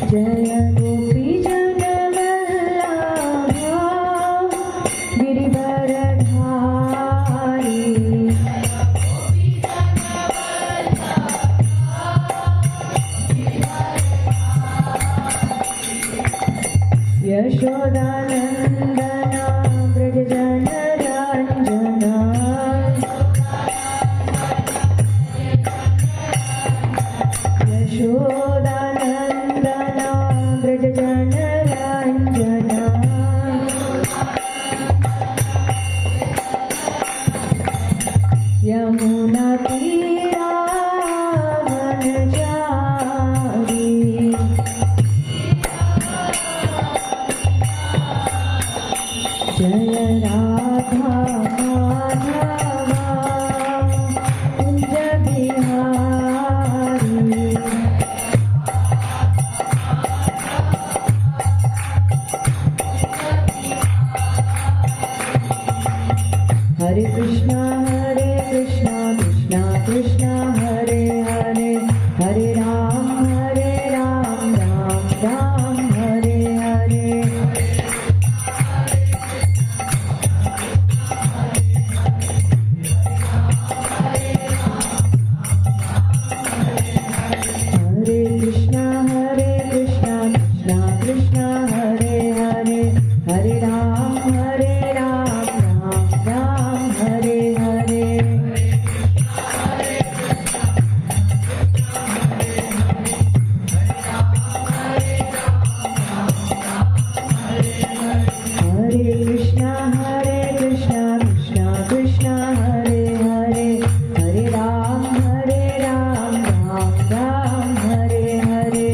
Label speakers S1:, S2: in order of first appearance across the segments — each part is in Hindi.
S1: जय गोपी जन गिरिवरधारी यशोदानंदना ब्रज जन रंजना यशोदानंदना ब्रज जन रंजना यमुना तीरा वनचारी जय राधा माधवा कुंज बिहारी हरे कृष्णा कृष्णा कृष्णा हरे हरे हरे राम राम राम हरे हरे हरे कृष्णा कृष्णा कृष्णा हरे हरे हरे राम राम हरे हरे हरे कृष्णा कृष्णा कृष्णा हरे हरे हरे राम राम हरे हरे हरे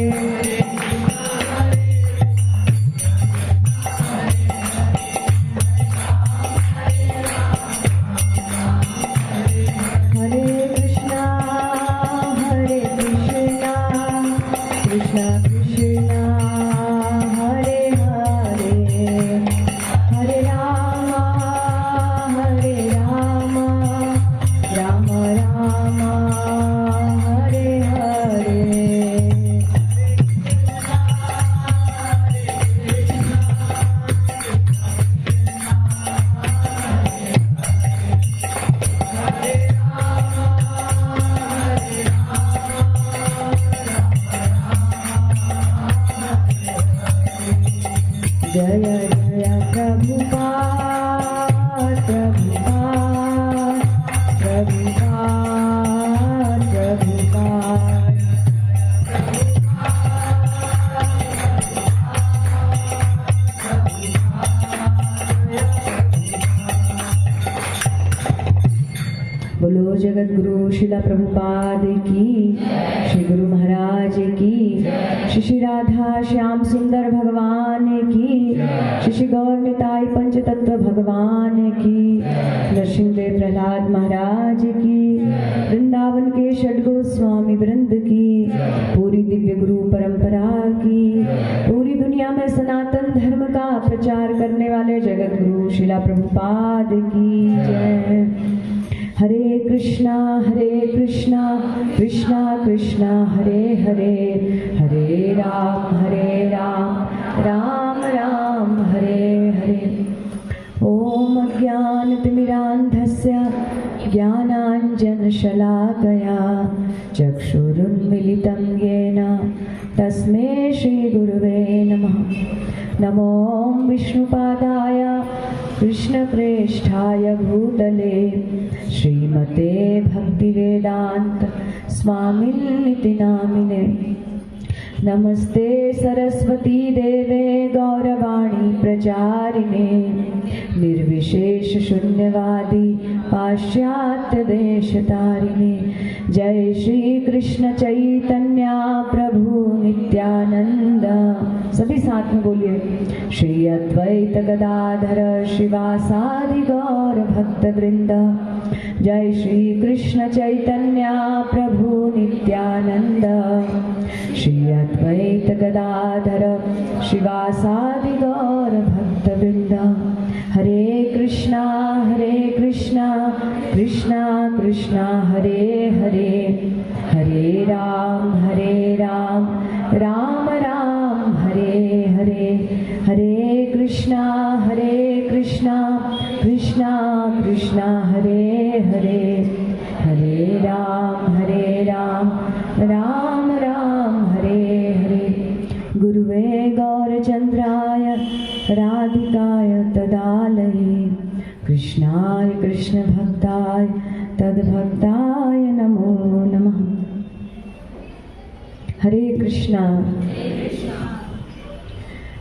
S1: कृष्णा कृष्णा कृष्णा हरे हरे हरे राम राम राम हरे हरे जय जय प्रभुपाद प्रभुपाद प्रभुपाद प्रभुपाद बोलो जगत गुरु शिला प्रभुपाद की, श्री गुरु महाराज की, श्री राधा श्याम सुंदर भगवान की, श्री गौर निताई पंच तत्व भगवान की, नरसिंहदेव प्रहलाद महाराज की, वृंदावन के षडगो स्वामी वृंद की, पूरी दिव्य गुरु परंपरा की, पूरी दुनिया में सनातन धर्म का प्रचार करने वाले जगत गुरु शिला प्रभुपाद की जय। हरे कृष्णा कृष्णा कृष्णा हरे हरे हरे राम राम राम हरे हरे। ओम अज्ञानतिमिरान्धस्य ज्ञानाञ्जनशलाकया चक्षुरुन्मिलितं येन तस्मै श्रीगुरुवे नमः। नमो विष्णुपादाय कृष्णप्रेष्ठाय भूतले श्रीमते भक्तिवेदांत स्वामिन्निति नामिने। नमस्ते सरस्वती देवे गौरवाणी प्रचारिणे निर्विशेष शून्यवादी पाश्चात्य देशतारिणे। जय श्री कृष्ण चैतन्य प्रभु नित्यानंद। सभी साथ में बोलिए श्री अद्वैत गदाधर श्रीवासादि गौर भक्त वृंद। जय श्री कृष्ण चैतन्य प्रभु नित्यानंद। श्री अद्वैत गदाधर श्रीवासादि गौर भक्त वृंद। हरे कृष्णा कृष्णा कृष्णा हरे हरे हरे राम राम राम हरे कृष्णा कृष्णा कृष्णा हरे हरे, हरे राम राम राम हरे हरे। गुरुवे गौरचंद्राय राधिकाय तदालये, कृष्णाय कृष्ण भक्ताय तद्भक्ताय नमो नमः। हरे कृष्णा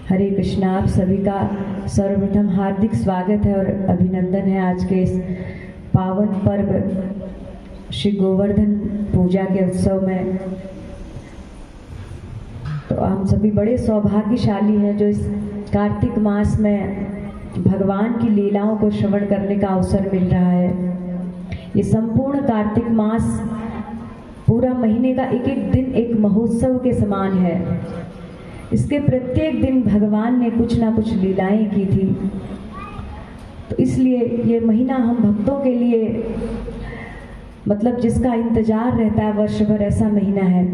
S1: हरे कृष्णा। आप सभी का सर्वप्रथम हार्दिक स्वागत है और अभिनंदन है आज के इस पावन पर्व श्री गोवर्धन पूजा के उत्सव में। तो हम सभी बड़े सौभाग्यशाली हैं जो इस कार्तिक मास में भगवान की लीलाओं को श्रवण करने का अवसर मिल रहा है। ये संपूर्ण कार्तिक मास पूरा महीने का एक एक दिन एक महोत्सव के समान है। इसके प्रत्येक दिन भगवान ने कुछ ना कुछ लीलाएं की थी। तो इसलिए ये महीना हम भक्तों के लिए मतलब जिसका इंतजार रहता है वर्ष भर, ऐसा महीना है।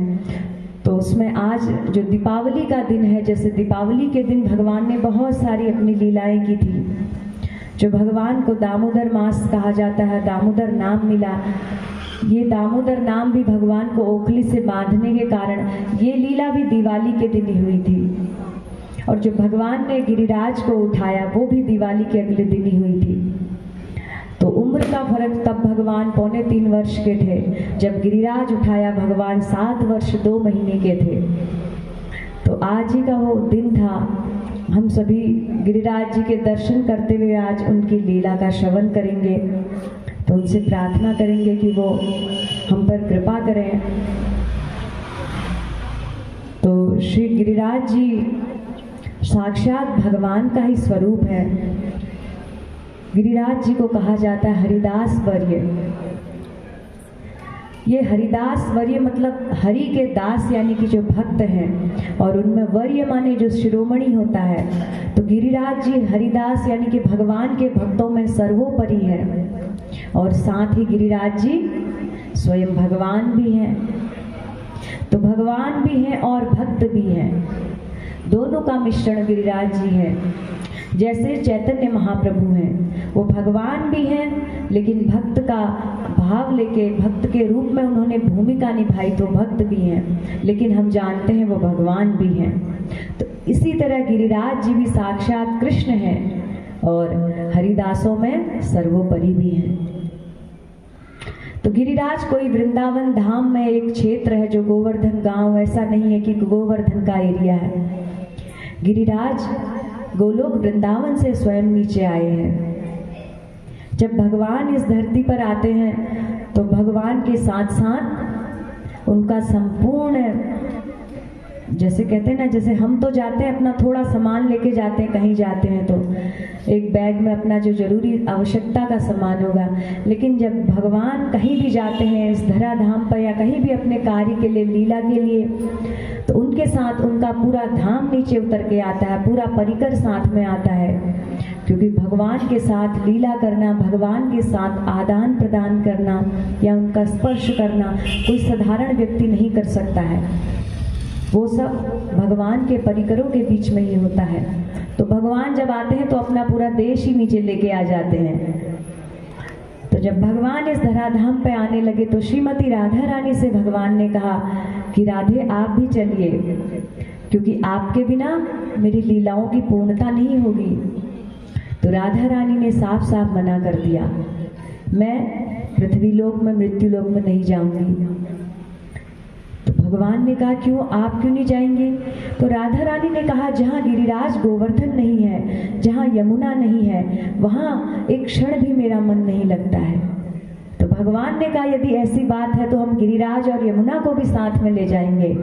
S1: तो उसमें आज जो दीपावली का दिन है, जैसे दीपावली के दिन भगवान ने बहुत सारी अपनी लीलाएं की थी। जो भगवान को दामोदर मास कहा जाता है, दामोदर नाम मिला। ये दामोदर नाम भी भगवान को ओखली से बांधने के कारण ये लीला भी दिवाली के दिन ही हुई थी। और जो भगवान ने गिरिराज को उठाया वो भी दिवाली के अगले दिन ही हुई थी। तो उम्र का फर्क तब भगवान 3.25 वर्ष के थे, जब गिरिराज उठाया भगवान 7 वर्ष 2 महीने के थे। तो आज ही का वो दिन था। हम सभी गिरिराज जी के दर्शन करते हुए आज उनकी लीला का श्रवण करेंगे। तो उनसे प्रार्थना करेंगे कि वो हम पर कृपा करें। तो श्री गिरिराज जी साक्षात भगवान का ही स्वरूप है। गिरिराज जी को कहा जाता है हरिदास वर्य। ये हरिदास वर्य मतलब हरि के दास यानी कि जो भक्त हैं, और उनमें वर्य माने जो शिरोमणि होता है। तो गिरिराज जी हरिदास यानी कि भगवान के भक्तों में सर्वोपरि है। और साथ ही गिरिराज जी स्वयं भगवान भी हैं। तो भगवान भी हैं और भक्त भी हैं, दोनों का मिश्रण गिरिराज जी है। जैसे चैतन्य महाप्रभु हैं, वो भगवान भी हैं लेकिन भक्त का भाव लेके भक्त के रूप में उन्होंने भूमिका निभाई, तो भक्त भी हैं लेकिन हम जानते हैं वो भगवान भी हैं। तो इसी तरह गिरिराज जी भी साक्षात कृष्ण हैं और हरिदासों में सर्वोपरि भी हैं। तो गिरिराज कोई वृंदावन धाम में एक क्षेत्र है जो गोवर्धन गांव, ऐसा नहीं है कि गोवर्धन का एरिया है। गिरिराज गोलोक वृंदावन से स्वयं नीचे आए हैं। जब भगवान इस धरती पर आते हैं तो भगवान के साथ साथ उनका संपूर्ण, जैसे कहते हैं ना, जैसे हम तो जाते हैं अपना थोड़ा सामान लेके जाते हैं, कहीं जाते हैं तो एक बैग में अपना जो जरूरी आवश्यकता का सामान होगा, लेकिन जब भगवान कहीं भी जाते हैं इस धराधाम पर या कहीं भी अपने कार्य के लिए, लीला के लिए, तो उनके साथ उनका पूरा धाम नीचे उतर के आता है, पूरा परिकर साथ में आता है। क्योंकि भगवान के साथ लीला करना, भगवान के साथ आदान प्रदान करना या उनका स्पर्श करना कोई साधारण व्यक्ति नहीं कर सकता है। वो सब भगवान के परिकरों के बीच में ही होता है। तो भगवान जब आते हैं तो अपना पूरा देश ही नीचे लेके आ जाते हैं। तो जब भगवान इस धराधाम पे आने लगे तो श्रीमती राधा रानी से भगवान ने कहा कि राधे आप भी चलिए, क्योंकि आपके बिना मेरी लीलाओं की पूर्णता नहीं होगी। तो राधा रानी ने साफ साफ मना कर दिया, मैं पृथ्वी लोक में, मृत्यु लोक में नहीं जाऊंगी। भगवान ने कहा क्यों, आप क्यों नहीं जाएंगे? तो राधा रानी ने कहा जहाँ गिरिराज गोवर्धन नहीं है, जहाँ यमुना नहीं है, वहाँ एक क्षण भी मेरा मन नहीं लगता है। तो भगवान ने कहा यदि ऐसी बात है तो हम गिरिराज और यमुना को भी साथ में ले जाएंगे।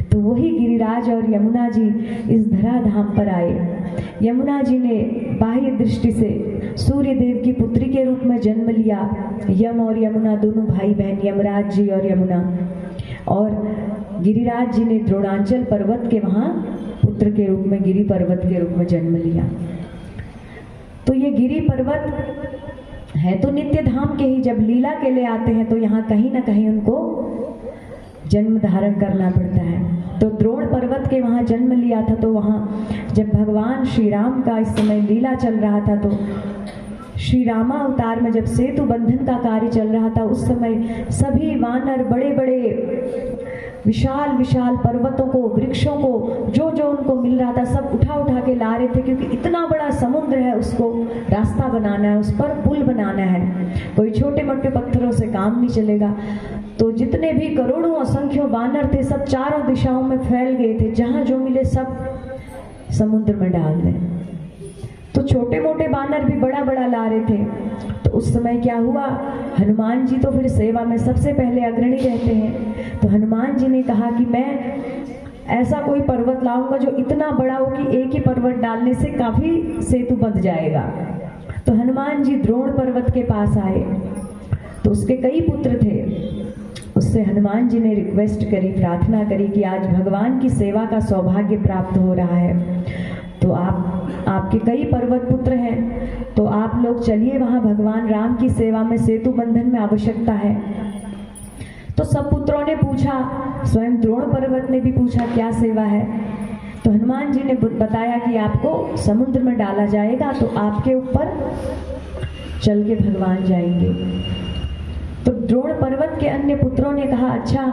S1: तो वही गिरिराज और यमुना जी इस धराधाम पर आए। यमुना जी ने बाह्य दृष्टि से सूर्य देव की पुत्री के रूप में जन्म लिया। यम और यमुना दोनों भाई बहन, यमराज जी और यमुना। और गिरिराज जी ने द्रोणांचल पर्वत के वहाँ पुत्र के रूप में, गिरि पर्वत के रूप में जन्म लिया। तो ये गिरि पर्वत है तो नित्य धाम के ही, जब लीला के लिए आते हैं तो यहाँ कहीं ना कहीं उनको जन्म धारण करना पड़ता है। तो द्रोण पर्वत के वहाँ जन्म लिया था। तो वहाँ जब भगवान श्री राम का इस समय लीला चल रहा था, तो श्री रामा अवतार में जब सेतु बंधन का कार्य चल रहा था, उस समय सभी वानर बड़े बड़े विशाल विशाल पर्वतों को, वृक्षों को, जो जो उनको मिल रहा था सब उठा उठा के ला रहे थे, क्योंकि इतना बड़ा समुद्र है, उसको रास्ता बनाना है, उस पर पुल बनाना है। कोई छोटे मोटे पत्थरों से काम नहीं चलेगा। तो जितने भी करोड़ों असंख्यों वानर थे, सब चारों दिशाओं में फैल गए थे, जहाँ जो मिले सब समुद्र में डाल दें। तो छोटे मोटे बानर भी बड़ा बड़ा ला रहे थे। तो उस समय क्या हुआ, हनुमान जी तो फिर सेवा में सबसे पहले अग्रणी रहते हैं। तो हनुमान जी ने कहा कि मैं ऐसा कोई पर्वत लाऊंगा जो इतना बड़ा हो कि एक ही पर्वत डालने से काफी सेतु बंध जाएगा। तो हनुमान जी द्रोण पर्वत के पास आए। तो उसके कई पुत्र थे। उससे हनुमान जी ने रिक्वेस्ट करी, प्रार्थना करी कि आज भगवान की सेवा का सौभाग्य प्राप्त हो रहा है, तो आपके कई पर्वत पुत्र हैं, तो आप लोग चलिए वहाँ भगवान राम की सेवा में, सेतु बंधन में आवश्यकता है। तो सब पुत्रों ने पूछा, स्वयं द्रोण पर्वत ने भी पूछा क्या सेवा है। तो हनुमान जी ने बताया कि आपको समुद्र में डाला जाएगा, तो आपके ऊपर चल के भगवान जाएंगे। तो द्रोण पर्वत के अन्य पुत्रों ने कहा, अच्छा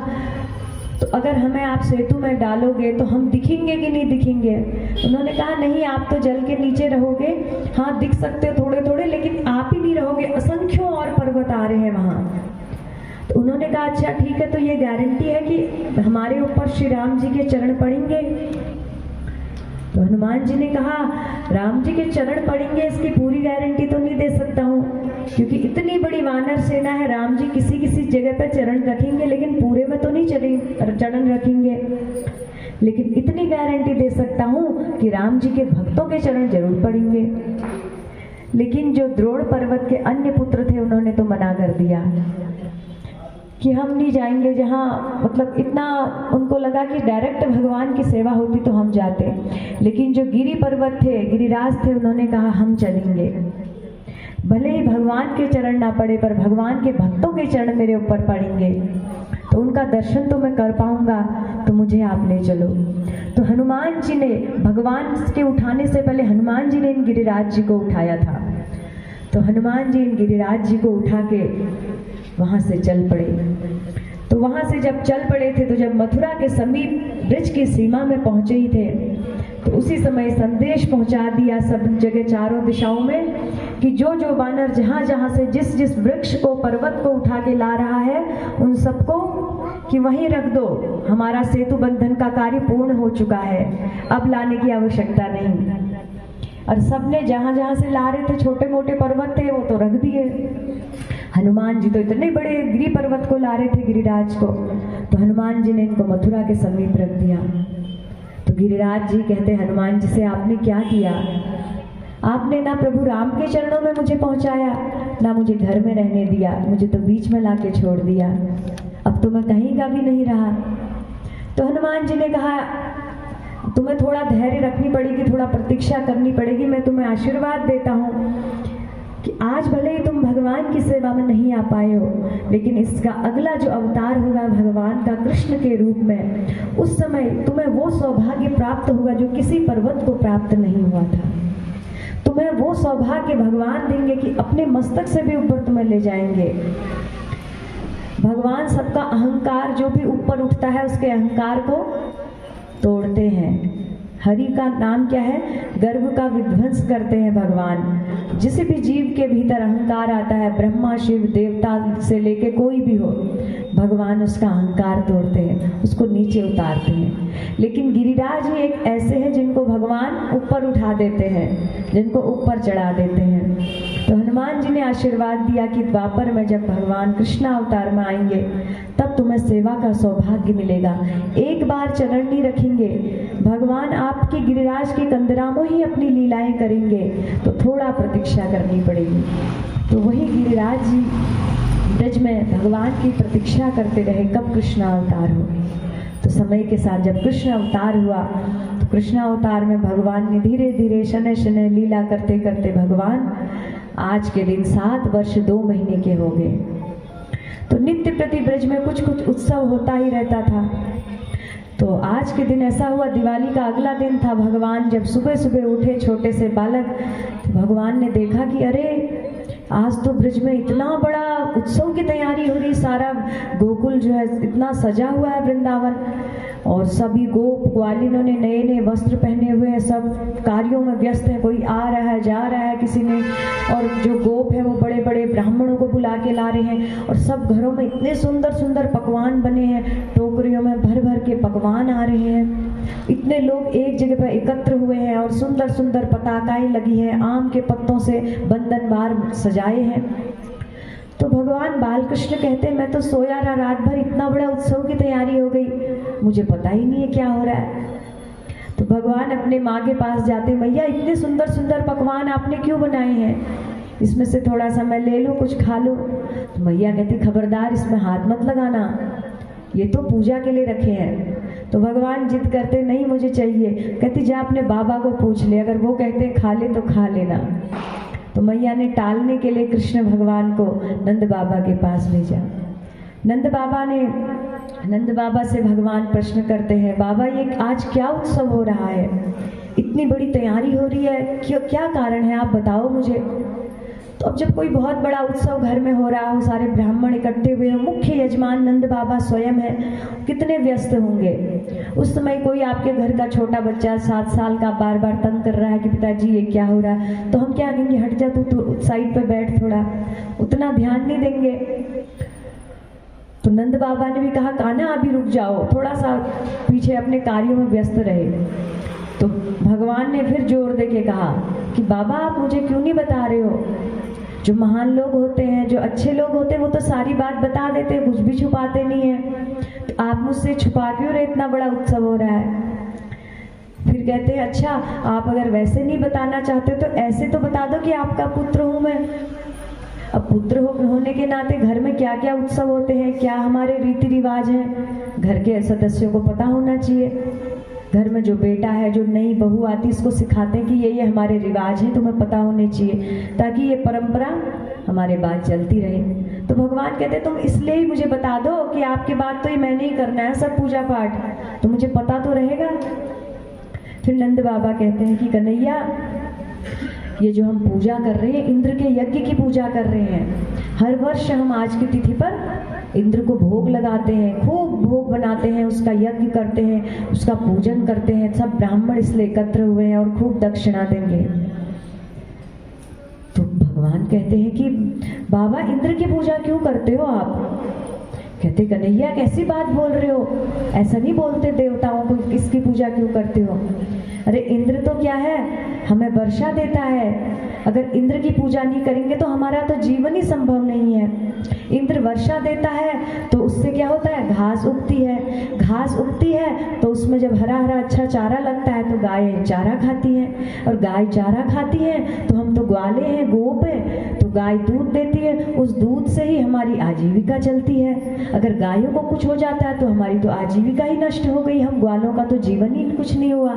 S1: तो अगर हमें आप सेतु में डालोगे तो हम दिखेंगे कि नहीं दिखेंगे। उन्होंने कहा नहीं, आप तो जल के नीचे रहोगे, हाँ दिख सकते हो थोड़े थोड़े, लेकिन आप ही नहीं रहोगे, असंख्यों और पर्वत आ रहे हैं वहाँ। तो उन्होंने कहा अच्छा ठीक है, तो ये गारंटी है कि हमारे ऊपर श्री राम जी के चरण पड़ेंगे। तो हनुमान जी ने कहा राम जी के चरण पड़ेंगे, इसकी पूरी गारंटी तो नहीं दे सकता हूँ, क्योंकि इतनी बड़ी वानर सेना है, राम जी किसी किसी जगह पर चरण रखेंगे, लेकिन पूरे में तो नहीं चरण रखेंगे। लेकिन इतनी गारंटी दे सकता हूँ कि राम जी के भक्तों के चरण जरूर पड़ेंगे। लेकिन जो द्रोण पर्वत के अन्य पुत्र थे, उन्होंने तो मना कर दिया कि हम नहीं जाएंगे। जहाँ मतलब इतना उनको लगा कि डायरेक्ट भगवान की सेवा होती तो हम जाते। लेकिन जो गिरि पर्वत थे, गिरिराज थे, उन्होंने कहा हम चलेंगे, भले ही भगवान के चरण ना पड़े पर भगवान के भक्तों के चरण मेरे ऊपर पड़ेंगे, तो उनका दर्शन तो मैं कर पाऊंगा, तो मुझे आप ले चलो। तो हनुमान जी ने, भगवान के उठाने से पहले हनुमान जी ने इन गिरिराज जी को उठाया था। तो हनुमान जी इन गिरिराज जी को उठा के वहाँ से चल पड़े। तो वहाँ से जब चल पड़े थे, तो जब मथुरा के समीप ब्रज की सीमा में पहुँचे ही थे, तो उसी समय संदेश पहुँचा दिया सब जगह चारों दिशाओं में कि जो जो वानर जहाँ जहाँ से जिस जिस वृक्ष को, पर्वत को उठा के ला रहा है, उन सबको कि वहीं रख दो, हमारा सेतु बंधन का कार्य पूर्ण हो चुका है, अब लाने की आवश्यकता नहीं। और सबने जहाँ जहाँ से ला रहे थे, छोटे मोटे पर्वत थे, वो तो रख दिए। हनुमान जी तो इतने बड़े गिरि पर्वत को ला रहे थे, गिरिराज को, तो हनुमान जी ने इनको मथुरा के समीप रख दिया। तो गिरिराज जी कहते हनुमान जी से, आपने क्या किया? आपने ना प्रभु राम के चरणों में मुझे पहुंचाया, ना मुझे घर में रहने दिया, मुझे तो बीच में लाके छोड़ दिया, अब तो मैं कहीं का भी नहीं रहा। तो हनुमान जी ने कहा तुम्हें थोड़ा धैर्य रखनी पड़ेगी, थोड़ा प्रतीक्षा करनी पड़ेगी। मैं तुम्हें आशीर्वाद देता हूँ कि आज भले ही तुम भगवान की सेवा में नहीं आ पाए हो, लेकिन इसका अगला जो अवतार होगा भगवान का कृष्ण के रूप में, उस समय तुम्हें वो सौभाग्य प्राप्त होगा जो किसी पर्वत को प्राप्त नहीं हुआ था। तुम्हें वो सौभाग्य भगवान देंगे कि अपने मस्तक से भी ऊपर तुम्हें ले जाएंगे। भगवान सबका अहंकार, जो भी ऊपर उठता है उसके अहंकार को तोड़ते हैं। हरि का नाम क्या है? गर्व का विध्वंस करते हैं भगवान। जिस भी जीव के भीतर अहंकार आता है, ब्रह्मा शिव देवता से लेके कोई भी हो, भगवान उसका अहंकार तोड़ते हैं, उसको नीचे उतारते हैं। लेकिन गिरिराज ही एक ऐसे हैं जिनको भगवान ऊपर उठा देते हैं, जिनको ऊपर चढ़ा देते हैं। तो हनुमान जी ने आशीर्वाद दिया कि द्वापर में जब भगवान कृष्ण अवतार में आएंगे, तब तुम्हें सेवा का सौभाग्य मिलेगा। एक बार चरण नहीं रखेंगे, भगवान आपके गिरिराज के कंदरामों ही अपनी लीलाएं करेंगे, तो थोड़ा प्रतीक्षा करनी पड़ेगी। तो वही गिरिराज जी ब्रज में भगवान की प्रतीक्षा करते रहे कब कृष्ण अवतार हो। तो समय के साथ जब कृष्ण अवतार हुआ, तो कृष्ण अवतार में भगवान ने धीरे धीरे शनय शनय लीला करते करते भगवान आज के दिन 7 वर्ष 2 महीने के हो गए। तो नित्य प्रति ब्रज में कुछ कुछ उत्सव होता ही रहता था। तो आज के दिन ऐसा हुआ, दिवाली का अगला दिन था। भगवान जब सुबह सुबह उठे, छोटे से बालक, तो भगवान ने देखा कि अरे आज तो ब्रज में इतना बड़ा उत्सव की तैयारी हो रही, सारा गोकुल जो है इतना सजा हुआ है वृंदावन, और सभी गोप ग्वालिनों ने नए नए वस्त्र पहने हुए हैं, सब कार्यों में व्यस्त है, कोई आ रहा है जा रहा है किसी ने, और जो गोप है वो बड़े बड़े ब्राह्मणों को बुला के ला रहे हैं, और सब घरों में इतने सुंदर सुंदर पकवान बने हैं, टोकरियों में भर भर के पकवान आ रहे हैं, इतने लोग एक जगह पर एकत्र हुए हैं, और सुंदर सुंदर पताकाएं लगी हैं, आम के पत्तों से बंधनवार सजाए हैं। तो भगवान बालकृष्ण कहते हैं मैं तो सोया रहा रात भर, इतना बड़ा उत्सव की तैयारी हो गई, मुझे पता ही नहीं है क्या हो रहा है। तो भगवान अपने माँ के पास जाते, मैया इतने सुंदर सुंदर पकवान आपने क्यों बनाए हैं, इसमें से थोड़ा सा मैं ले लूँ, कुछ खा लूँ। तो मैया कहती खबरदार इसमें हाथ मत लगाना, ये तो पूजा के लिए रखे हैं। तो भगवान जिद करते नहीं मुझे चाहिए। कहती जा अपने बाबा को पूछ ले, अगर वो कहते हैं खा ले तो खा लेना। तो मैया ने टालने के लिए कृष्ण भगवान को नंद बाबा के पास भेजा। नंद बाबा से भगवान प्रश्न करते हैं, बाबा ये आज क्या उत्सव हो रहा है, इतनी बड़ी तैयारी हो रही है, क्यों, क्या कारण है, आप बताओ मुझे। तो अब जब कोई बहुत बड़ा उत्सव घर में हो रहा हो, सारे ब्राह्मण इकट्ठे हुए हो, मुख्य यजमान नंद बाबा स्वयं है, कितने व्यस्त होंगे। उस समय कोई आपके घर का छोटा बच्चा 7 साल का बार बार तंग कर रहा है कि पिताजी ये क्या हो रहा है, तो हम क्या कहेंगे, हट जा तू साइड पे बैठ, थोड़ा उतना ध्यान नहीं देंगे। तो नंद बाबा ने भी कहा कान्हा अभी रुक जाओ, थोड़ा सा पीछे अपने कार्यों में व्यस्त रहे। तो भगवान ने फिर जोर दे के कहा कि बाबा आप मुझे क्यों नहीं बता रहे हो, जो महान लोग होते हैं, जो अच्छे लोग होते हैं, वो तो सारी बात बता देते हैं, कुछ भी छुपाते नहीं है, तो आप मुझसे छुपा क्यों रहे, इतना बड़ा उत्सव हो रहा है। फिर कहते हैं अच्छा आप अगर वैसे नहीं बताना चाहते तो ऐसे तो बता दो कि आपका पुत्र हूँ मैं। अब पुत्र होने के नाते घर में क्या क्या उत्सव होते हैं, क्या हमारे रीति रिवाज हैं, घर के सदस्यों को पता होना चाहिए। घर में जो बेटा है, जो नई बहू आती है, उसको सिखाते हैं कि ये हमारे रिवाज हैं, तुम्हें पता होने चाहिए, ताकि ये परंपरा हमारे बाद चलती रहे। तो भगवान कहते तुम इसलिए ही मुझे बता दो कि आपके बाद तो ये मैंने ही करना है सब पूजा पाठ, तो मुझे पता तो रहेगा। फिर नंद बाबा कहते हैं कि कन्हैया ये जो हम पूजा कर रहे हैं, इंद्र के यज्ञ की पूजा कर रहे हैं। हर वर्ष हम आज की तिथि पर इंद्र को भोग लगाते हैं, खूब भोग बनाते हैं, उसका यज्ञ करते हैं, उसका पूजन करते हैं। सब ब्राह्मण इसलिए एकत्र हुए हैं और खूब दक्षिणा देंगे। तो भगवान कहते हैं कि बाबा इंद्र की पूजा क्यों करते हो आप? कहते कन्हैया कैसी बात बोल रहे हो, ऐसा नहीं बोलते देवताओं को, इसकी पूजा क्यों करते हो? अरे इंद्र तो क्या है, हमें वर्षा देता है। अगर इंद्र की पूजा नहीं करेंगे तो हमारा तो जीवन ही संभव नहीं है। इंद्र वर्षा देता है तो उससे क्या होता है, घास उगती है। घास उगती है तो उसमें जब हरा हरा अच्छा चारा लगता है तो गाय चारा खाती हैं, और गाय चारा खाती है तो हम तो ग्वाले हैं, गोप है, तो गाय दूध देती है, उस दूध से ही हमारी आजीविका चलती है। अगर गायों को कुछ हो जाता है तो हमारी तो आजीविका ही नष्ट हो गई, हम ग्वालों का तो जीवन ही कुछ नहीं हुआ।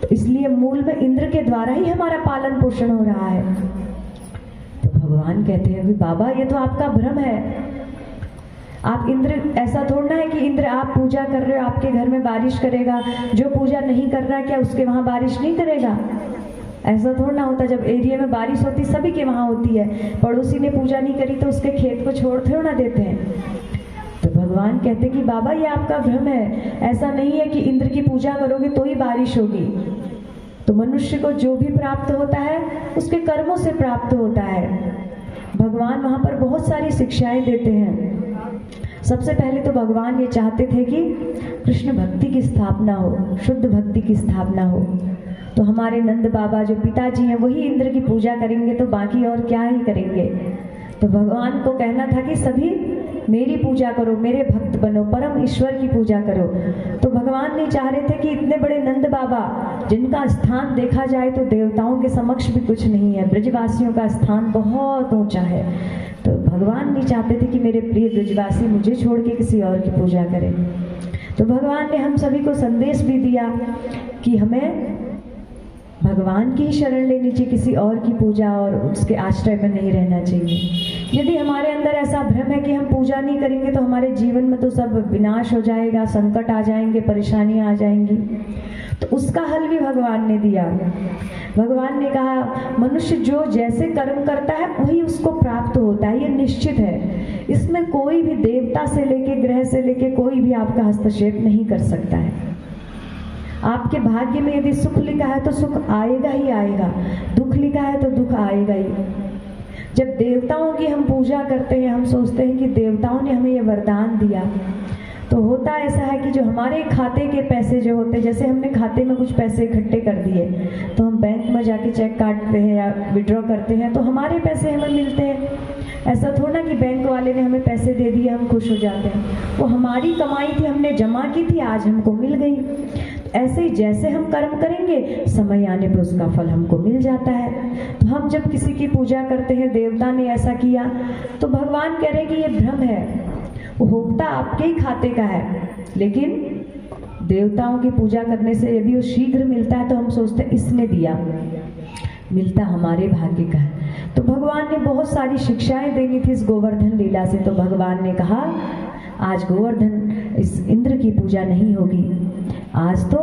S1: तो इसलिए मूल में इंद्र के द्वारा ही हमारा पालन पोषण हो रहा है। तो भगवान कहते हैं कि बाबा ये तो आपका भ्रम है। आप इंद्र, ऐसा थोड़ा है कि इंद्र आप पूजा कर रहे हो आपके घर में बारिश करेगा, जो पूजा नहीं कर रहा है क्या उसके वहां बारिश नहीं करेगा? ऐसा थोड़ा होता। जब एरिया में बारिश होती सभी के वहां होती है, पड़ोसी ने पूजा नहीं करी तो उसके खेत को छोड़ थोड़ा देते हैं। तो भगवान कहते कि बाबा ये आपका भ्रम है, ऐसा नहीं है कि इंद्र की पूजा करोगे तो ही बारिश होगी। तो मनुष्य को जो भी प्राप्त होता है उसके कर्मों से प्राप्त होता है। भगवान वहां पर बहुत सारी शिक्षाएं देते हैं। सबसे पहले तो भगवान ये चाहते थे कि कृष्ण भक्ति की स्थापना हो, शुद्ध भक्ति की स्थापना हो। तो हमारे नंद बाबा जो पिताजी हैं वही इंद्र की पूजा करेंगे तो बाकी और क्या ही करेंगे। तो भगवान को कहना था कि सभी मेरी पूजा करो, मेरे भक्त बनो, परम ईश्वर की पूजा करो। तो भगवान नहीं चाह रहे थे कि इतने बड़े नंद बाबा जिनका स्थान देखा जाए तो देवताओं के समक्ष भी कुछ नहीं है, ब्रजवासियों का स्थान बहुत ऊंचा है, तो भगवान नहीं चाहते थे कि मेरे प्रिय ब्रजवासी मुझे छोड़ के किसी और की पूजा करें। तो भगवान ने हम सभी को संदेश भी दिया कि हमें भगवान की ही शरण लेनी चाहिए, किसी और की पूजा और उसके आश्रय में नहीं रहना चाहिए। यदि हमारे अंदर ऐसा भ्रम है कि हम पूजा नहीं करेंगे तो हमारे जीवन में तो सब विनाश हो जाएगा, संकट आ जाएंगे, परेशानियां आ जाएंगी, तो उसका हल भी भगवान ने दिया। भगवान ने कहा मनुष्य जो जैसे कर्म करता है वही उसको प्राप्त होता है, ये निश्चित है। इसमें कोई भी देवता से लेके ग्रह से लेके कोई भी आपका हस्तक्षेप नहीं कर सकता है। आपके भाग्य में यदि सुख लिखा है तो सुख आएगा ही आएगा, दुख लिखा है तो दुख आएगा ही। जब देवताओं की हम पूजा करते हैं, हम सोचते हैं कि देवताओं ने हमें ये वरदान दिया, तो होता ऐसा है कि जो हमारे खाते के पैसे जो होते हैं, जैसे हमने खाते में कुछ पैसे इकट्ठे कर दिए तो हम बैंक में जाके चेक काटते हैं या विड्रॉ करते हैं तो हमारे पैसे हमें मिलते हैं। ऐसा थोड़ा कि बैंक वाले ने हमें पैसे दे दिए हम खुश हो जाते हैं, वो हमारी कमाई थी, हमने जमा की थी, आज हमको मिल गई। ऐसे ही जैसे हम कर्म करेंगे समय आने पर उसका फल हमको मिल जाता है। तो हम जब किसी की पूजा करते हैं, देवता ने ऐसा किया, तो भगवान कह रहे हैं कि ये भ्रम है, वो होता आपके ही खाते का है, लेकिन देवताओं की पूजा करने से यदि वो शीघ्र मिलता है तो हम सोचते हैं इसने दिया, मिलता हमारे भाग्य का है। तो भगवान ने बहुत सारी शिक्षाएं देनी थी इस गोवर्धन लीला से। तो भगवान ने कहा आज गोवर्धन इस इंद्र की पूजा नहीं होगी, आज तो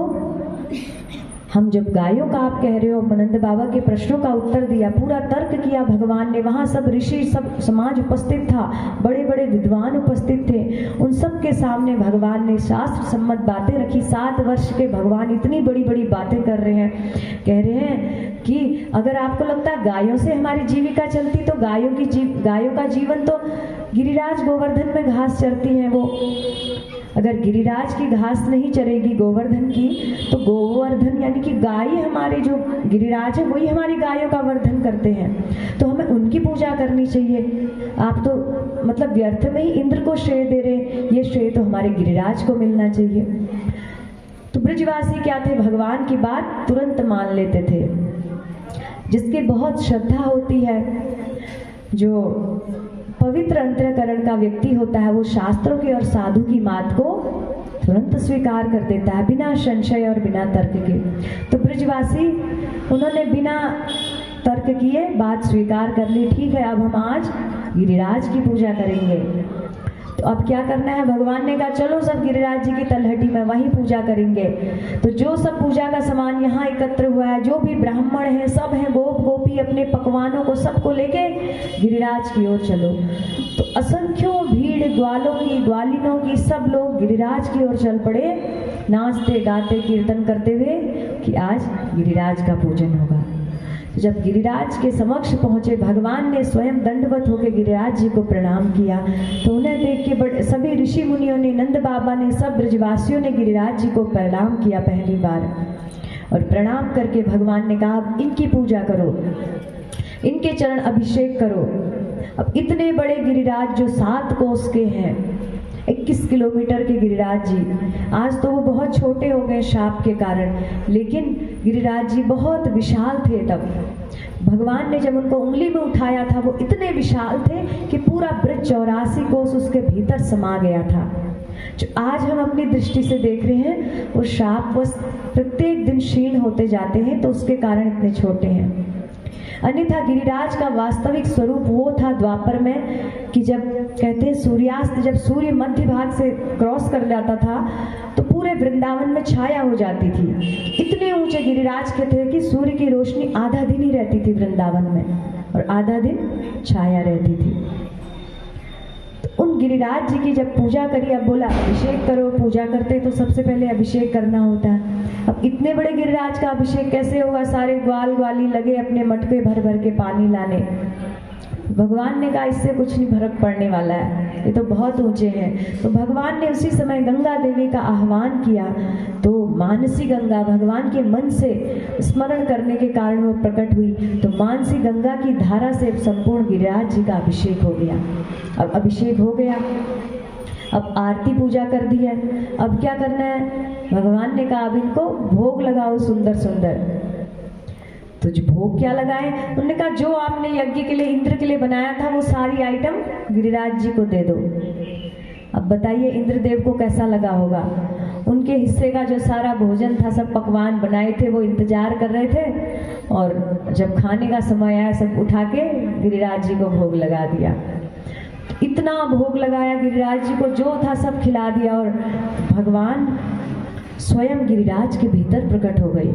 S1: हम जब गायों का आप कह रहे हो, मनंद बाबा के प्रश्नों का उत्तर दिया, पूरा तर्क किया भगवान ने, वहाँ सब ऋषि सब समाज उपस्थित था, बड़े बड़े विद्वान उपस्थित थे, उन सब के सामने भगवान ने शास्त्र सम्मत बातें रखी। 7 वर्ष के भगवान इतनी बड़ी बड़ी बातें कर रहे हैं, कह रहे हैं कि अगर आपको लगता है गायों से हमारी जीविका चलती तो गायों का जीवन तो गिरिराज गोवर्धन में घास चरती हैं वो, अगर गिरिराज की घास नहीं चरेगी गोवर्धन की तो गोवर्धन यानी कि गाय हमारे जो गिरिराज है वही हमारी गायों का वर्धन करते हैं, तो हमें उनकी पूजा करनी चाहिए। आप तो मतलब व्यर्थ में ही इंद्र को श्रेय दे रहे, ये श्रेय तो हमारे गिरिराज को मिलना चाहिए। तो ब्रजवासी क्या थे, भगवान की बात तुरंत मान लेते थे। जिसकी बहुत श्रद्धा होती है, जो पवित्र अंतःकरण का व्यक्ति होता है, वो शास्त्रों की और साधु की बात को तुरंत स्वीकार कर देता है बिना संशय और बिना तर्क के। तो ब्रजवासी उन्होंने बिना तर्क किए बात स्वीकार कर ली, ठीक है अब हम आज गिरिराज की पूजा करेंगे। तो अब क्या करना है, भगवान ने कहा चलो सब गिरिराज जी की तलहटी में वहीं पूजा करेंगे। तो जो सब पूजा का सामान यहाँ एकत्र हुआ है, जो भी ब्राह्मण है सब हैं, गोप गोपी अपने पकवानों को सबको लेके गिरिराज की ओर चलो। तो असंख्यों भीड़ ग्वालों की ग्वालिनों की सब लोग गिरिराज की ओर चल पड़े, नाचते गाते कीर्तन करते हुए कि आज गिरिराज का पूजन होगा। जब गिरिराज के समक्ष पहुंचे, भगवान ने स्वयं दंडवत होकर गिरिराज जी को प्रणाम किया। तो उन्हें देख के बड़े सभी ऋषि मुनियों ने, नंद बाबा ने, सब ब्रजवासियों ने गिरिराज जी को प्रणाम किया पहली बार। और प्रणाम करके भगवान ने कहा इनकी पूजा करो, इनके चरण अभिषेक करो। अब इतने बड़े गिरिराज जो 7 कोस के हैं, 21 किलोमीटर के गिरिराज जी, आज तो वो बहुत छोटे हो गए शाप के कारण, लेकिन गिरिराज जी बहुत विशाल थे। तब भगवान ने जब उनको उंगली में उठाया था वो इतने विशाल थे कि पूरा ब्रज 84 कोस उसके भीतर समा गया था। जो आज हम अपनी दृष्टि से देख रहे हैं वो शाप वो प्रत्येक दिन क्षीण होते जाते हैं, तो उसके कारण इतने छोटे हैं। अन्यथा गिरिराज का वास्तविक स्वरूप वो था द्वापर में कि जब कहते हैं सूर्यास्त, जब सूर्य मध्य भाग से क्रॉस कर जाता था तो पूरे वृंदावन में छाया हो जाती थी। इतने ऊंचे गिरिराज के थे कि सूर्य की रोशनी आधा दिन ही रहती थी वृंदावन में और आधा दिन छाया रहती थी। तो उन गिरिराज जी की जब पूजा करी, अब बोला अभिषेक करो, पूजा करते तो सबसे पहले अभिषेक करना होता है। अब इतने बड़े गिरिराज का अभिषेक कैसे होगा, सारे ग्वाल ग्वाली लगे अपने मटके भर भर के पानी लाने। भगवान ने कहा इससे कुछ नहीं फर्क पड़ने वाला है, ये तो बहुत ऊंचे हैं। तो भगवान ने उसी समय गंगा देवी का आह्वान किया, तो मानसी गंगा भगवान के मन से स्मरण करने के कारण वो प्रकट हुई। तो मानसी गंगा की धारा से संपूर्ण गिरिराज जी का अभिषेक हो गया। अब अभिषेक हो गया, अब आरती पूजा कर दी है। अब क्या करना है, भगवान ने कहा अब इनको भोग लगाओ सुंदर सुंदर। तो जो भोग क्या लगाए, उन्होंने कहा जो आपने यज्ञ के लिए इंद्र के लिए बनाया था वो सारी आइटम गिरिराज जी को दे दो। अब बताइए इंद्रदेव को कैसा लगा होगा। उनके हिस्से का जो सारा भोजन था, सब पकवान बनाए थे, वो इंतजार कर रहे थे। और जब खाने का समय आया, सब उठा के गिरिराज जी को भोग लगा दिया। इतना भोग लगाया गिरिराज जी को, जो था सब खिला दिया, और भगवान स्वयं गिरिराज के भीतर प्रकट हो गए।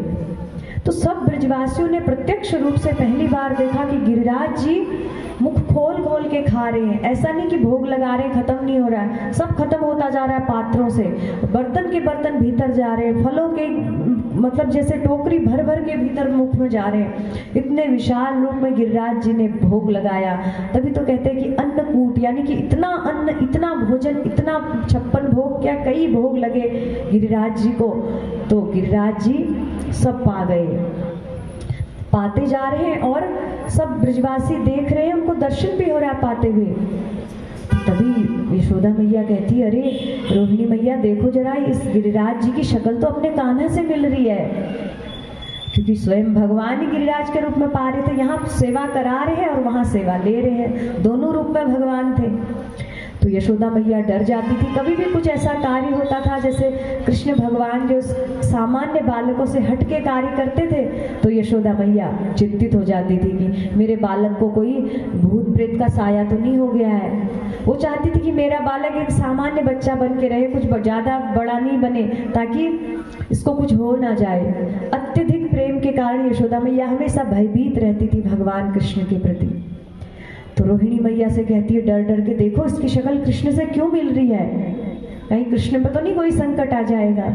S1: तो सब ब्रजवासियों ने प्रत्यक्ष रूप से पहली बार देखा कि गिरिराज जी मुख खोल खोल के खा रहे हैं। ऐसा नहीं कि भोग लगा रहे हैं, खत्म नहीं हो रहा है, सब खत्म होता जा रहा है पात्रों से, बर्तन के बर्तन भीतर जा रहे हैं, फलों के मतलब जैसे टोकरी भर भर के भीतर मुख में जा रहे हैं। इतने विशाल रूप में गिरिराज जी ने भोग लगाया। तभी तो कहते हैं कि अन्नकूट, यानी कि इतना अन्न, इतना भोजन, इतना 56 भोग, क्या कई भोग लगे गिरिराज जी को। तो गिरिराज जी सब पा गए, पाते जा रहे हैं, और सब ब्रजवासी देख रहे हैं, उनको दर्शन भी हो रहा है पाते हुए। तभी यशोदा मैया कहती, अरे रोहिणी मैया देखो जरा, इस गिरिराज जी की शक्ल तो अपने कान्हा से मिल रही है, क्योंकि स्वयं भगवान ही गिरिराज के रूप में पा रहे थे। यहाँ सेवा करा रहे हैं और वहाँ सेवा ले रहे हैं, दोनों रूप में भगवान थे। तो यशोदा मैया डर जाती थी। कभी भी कुछ ऐसा कार्य होता था, जैसे कृष्ण भगवान जो सामान्य बालकों से हटके कार्य करते थे, तो यशोदा मैया चिंतित हो जाती थी कि मेरे बालक को कोई भूत प्रेत का साया तो नहीं हो गया है। वो चाहती थी कि मेरा बालक एक सामान्य बच्चा बन के रहे, कुछ ज़्यादा बड़ा नहीं बने, ताकि इसको कुछ हो ना जाए। अत्यधिक प्रेम के कारण यशोदा मैया हमेशा भयभीत रहती थी भगवान कृष्ण के प्रति। तो रोहिणी मैया से कहती है, डर डर के देखो इसकी शक्ल कृष्ण से क्यों मिल रही है, कहीं कृष्ण पर तो नहीं कोई संकट आ जाएगा।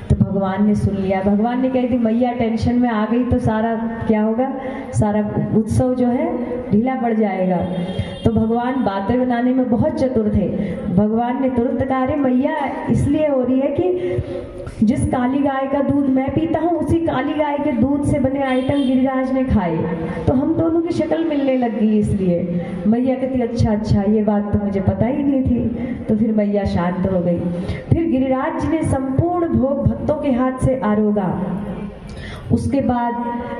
S1: तो भगवान ने सुन लिया। भगवान ने कह दी, मैया टेंशन में आ गई तो सारा क्या होगा, सारा उत्सव जो है ढीला पड़ जाएगा। तो भगवान बातें बनाने में बहुत चतुर थे। भगवान ने तुरंत कहा, अरे मैया इसलिए हो रही है कि जिस काली गाय का दूध मैं पीता हूँ, उसी काली गाय के दूध से बने आइटम गिरिराज ने खाए, तो हम दोनों की शक्ल मिलने लग गई इसलिए। मैया कहती, अच्छा अच्छा, ये बात तो मुझे पता ही नहीं थी। तो फिर मैया शांत हो गई। फिर गिरिराज जी ने संपूर्ण भोग भक्तों के हाथ से आरोगा। उसके बाद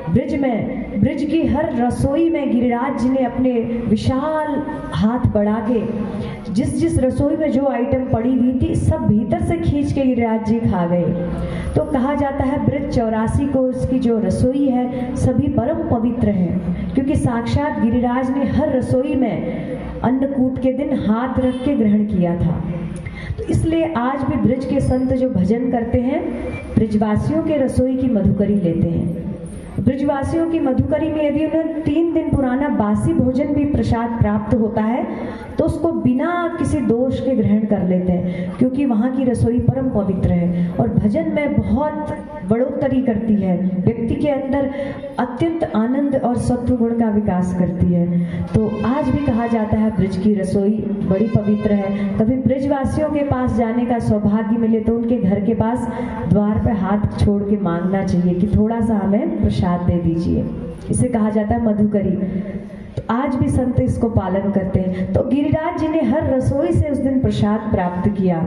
S1: ब्रिज की हर रसोई में गिरिराज जी ने अपने विशाल हाथ बढ़ा के जिस रसोई में जो आइटम पड़ी हुई थी, सब भीतर से खींच के गिरिराज जी खा गए। तो कहा जाता है ब्रिज 84 को उसकी जो रसोई है सभी परम पवित्र हैं, क्योंकि साक्षात गिरिराज ने हर रसोई में अन्नकूट के दिन हाथ रख के ग्रहण किया था। तो इसलिए आज भी ब्रिज के संत जो भजन करते हैं, ब्रिजवासियों के रसोई की मधुकरी लेते हैं। ब्रिजवासियों की मधुकरी में यदि उन्हें 3 दिन पुराना बासी भोजन भी प्रसाद प्राप्त होता है, तो उसको बिना किसी दोष के ग्रहण कर लेते हैं, क्योंकि वहाँ की रसोई परम पवित्र है और भजन में बहुत बढ़ोतरी करती है, व्यक्ति के अंदर अत्यंत आनंद और सत्व गुण का विकास करती है। तो आज भी कहा जाता है ब्रिज की रसोई बड़ी पवित्र है। कभी ब्रिजवासियों के पास जाने का सौभाग्य मिले तो उनके घर के पास द्वार पर हाथ छोड़ के मांगना चाहिए कि थोड़ा सा हमें प्रसाद दे दीजिए। इसे कहा जाता है मधुकरी। तो आज भी संत इसको पालन करते हैं। तो गिरिराज जी ने हर रसोई से उस दिन प्रसाद प्राप्त किया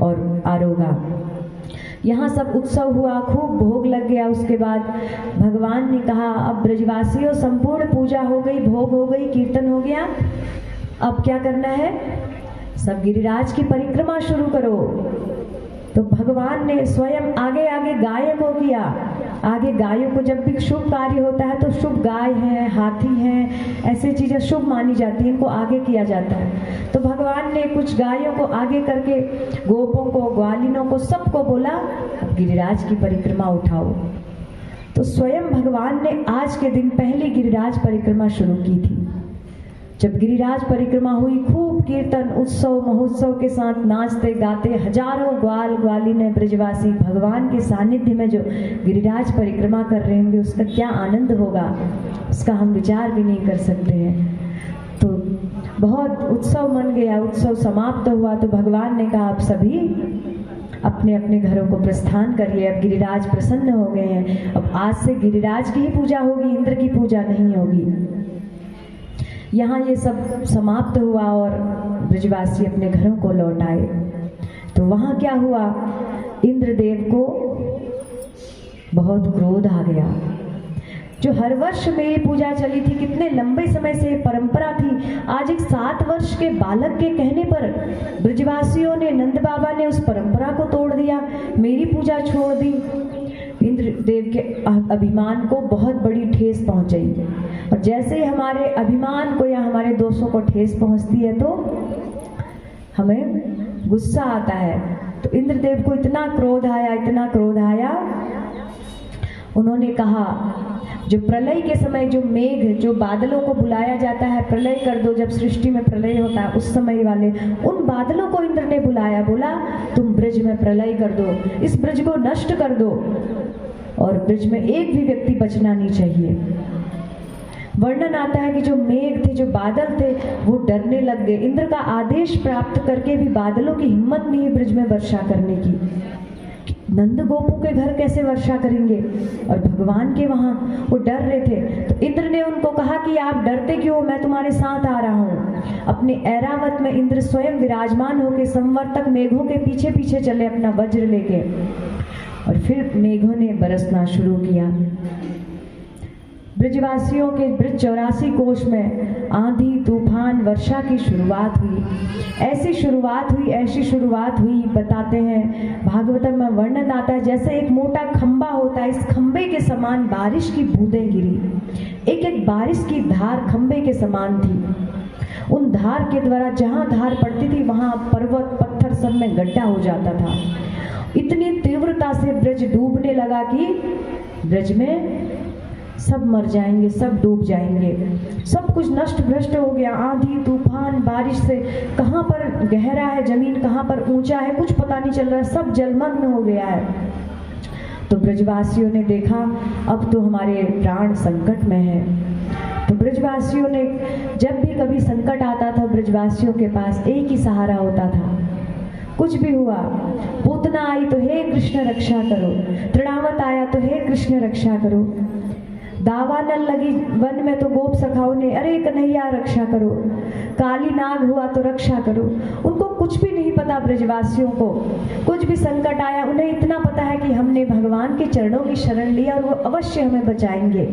S1: और आरोगा। यहाँ सब उत्सव हुआ, खूब भोग लग गया। उसके बाद भगवान ने कहा, अब ब्रजवासियों संपूर्ण पूजा हो गई, भोग हो गई, कीर्तन हो गया, अब क्या करना है, सब गिरिराज की परिक्रमा शुरू करो। तो भगवान ने स्वयं आगे आगे गायों को किया। आगे गायों को जब भी शुभ कार्य होता है तो शुभ गाय है, हाथी है, ऐसी चीजें शुभ मानी जाती हैं, इनको आगे किया जाता है। तो भगवान ने कुछ गायों को आगे करके गोपों को, ग्वालिनों को, सबको बोला गिरिराज की परिक्रमा उठाओ। तो स्वयं भगवान ने आज के दिन पहली गिरिराज परिक्रमा शुरू की थी। जब गिरिराज परिक्रमा हुई, खूब कीर्तन, उत्सव, महोत्सव के साथ नाचते गाते हजारों ग्वाल ग्वालिन ब्रजवासी भगवान के सानिध्य में जो गिरिराज परिक्रमा कर रहे होंगे, उसका क्या आनंद होगा, उसका हम विचार भी नहीं कर सकते हैं। तो बहुत उत्सव मन गया। उत्सव समाप्त हुआ तो भगवान ने कहा, आप सभी अपने अपने घरों को प्रस्थान करिए, अब गिरिराज प्रसन्न हो गए हैं, अब आज से गिरिराज की ही पूजा होगी, इंद्र की पूजा नहीं होगी। यहाँ ये सब समाप्त हुआ और ब्रजवासी अपने घरों को लौट आए। तो वहाँ क्या हुआ, इंद्रदेव को बहुत क्रोध आ गया। जो हर वर्ष मेरी पूजा चली थी, कितने लंबे समय से परंपरा थी, आज एक 7 वर्ष के बालक के कहने पर ब्रजवासियों ने, नंद बाबा ने उस परंपरा को तोड़ दिया, मेरी पूजा छोड़ दी। इंद्रदेव के अभिमान को बहुत बड़ी ठेस पहुंची। और जैसे ही हमारे अभिमान को या हमारे दोषों को ठेस पहुंचती है तो हमें गुस्सा आता है। तो इंद्रदेव को इतना क्रोध आया, इतना क्रोध आया, उन्होंने कहा जो प्रलय के समय जो मेघ, जो बादलों को बुलाया जाता है, प्रलय कर दो, जब सृष्टि में प्रलय होता है उस समय वाले उन बादलों को इंद्र ने बुलाया, बोला तुम ब्रज में प्रलय कर दो, इस ब्रज को नष्ट कर दो और ब्रज में एक भी व्यक्ति बचना नहीं चाहिए। वर्णन आता है कि जो मेघ थे, जो बादल थे, वो डरने लग गए। इंद्र का आदेश प्राप्त करके भी बादलों की हिम्मत नहीं है ब्रज में वर्षा करने की। नंद गोपों के घर कैसे वर्षा करेंगे, और भगवान के वहां वो डर रहे थे। तो इंद्र ने उनको कहा कि आप डरते क्यों, मैं तुम्हारे साथ आ रहा हूँ। अपने ऐरावत में इंद्र स्वयं विराजमान होकर संवर्तक मेघों के पीछे पीछे चले अपना वज्र लेके, और फिर मेघों ने बरसना शुरू किया। ब्रजवासियों के ब्रज 84 कोष में आंधी, तूफान, वर्षा की शुरुआत हुई। ऐसी शुरुआत हुई, बताते हैं भागवतम में वर्णन आता है, जैसे एक मोटा खंबा होता है, इस खंबे के समान बारिश की बूंदें गिरी। एक एक बारिश की धार खंबे के समान थी। उन धार के द्वारा जहां धार पड़ती थी वहां पर्वत, पत्थर सब में गड्ढा हो जाता था। इतनी तीव्रता से ब्रज डूबने लगा कि ब्रज में सब मर जाएंगे, सब डूब जाएंगे, सब कुछ नष्ट भ्रष्ट हो गया। आंधी, तूफान, बारिश से कहाँ पर गहरा है जमीन, कहाँ पर ऊंचा है, कुछ पता नहीं चल रहा है, सब जलमग्न हो गया है। तो ब्रजवासियों ने देखा अब तो हमारे प्राण संकट में है। तो ब्रजवासियों ने, जब भी कभी संकट आता था, ब्रजवासियों के पास एक ही सहारा होता था। कुछ भी हुआ, पूतना आई तो हे कृष्ण रक्षा करो, तृणावत आया तो हे कृष्ण रक्षा करो, दावानल लगी वन में तो गोप सखाओं ने अरे कन्हैया रक्षा करो, काली नाग हुआ तो रक्षा करो। उनको कुछ भी नहीं पता, ब्रजवासियों को कुछ भी संकट आया, उन्हें इतना पता है कि हमने भगवान के चरणों की शरण लिया और वो अवश्य हमें बचाएंगे।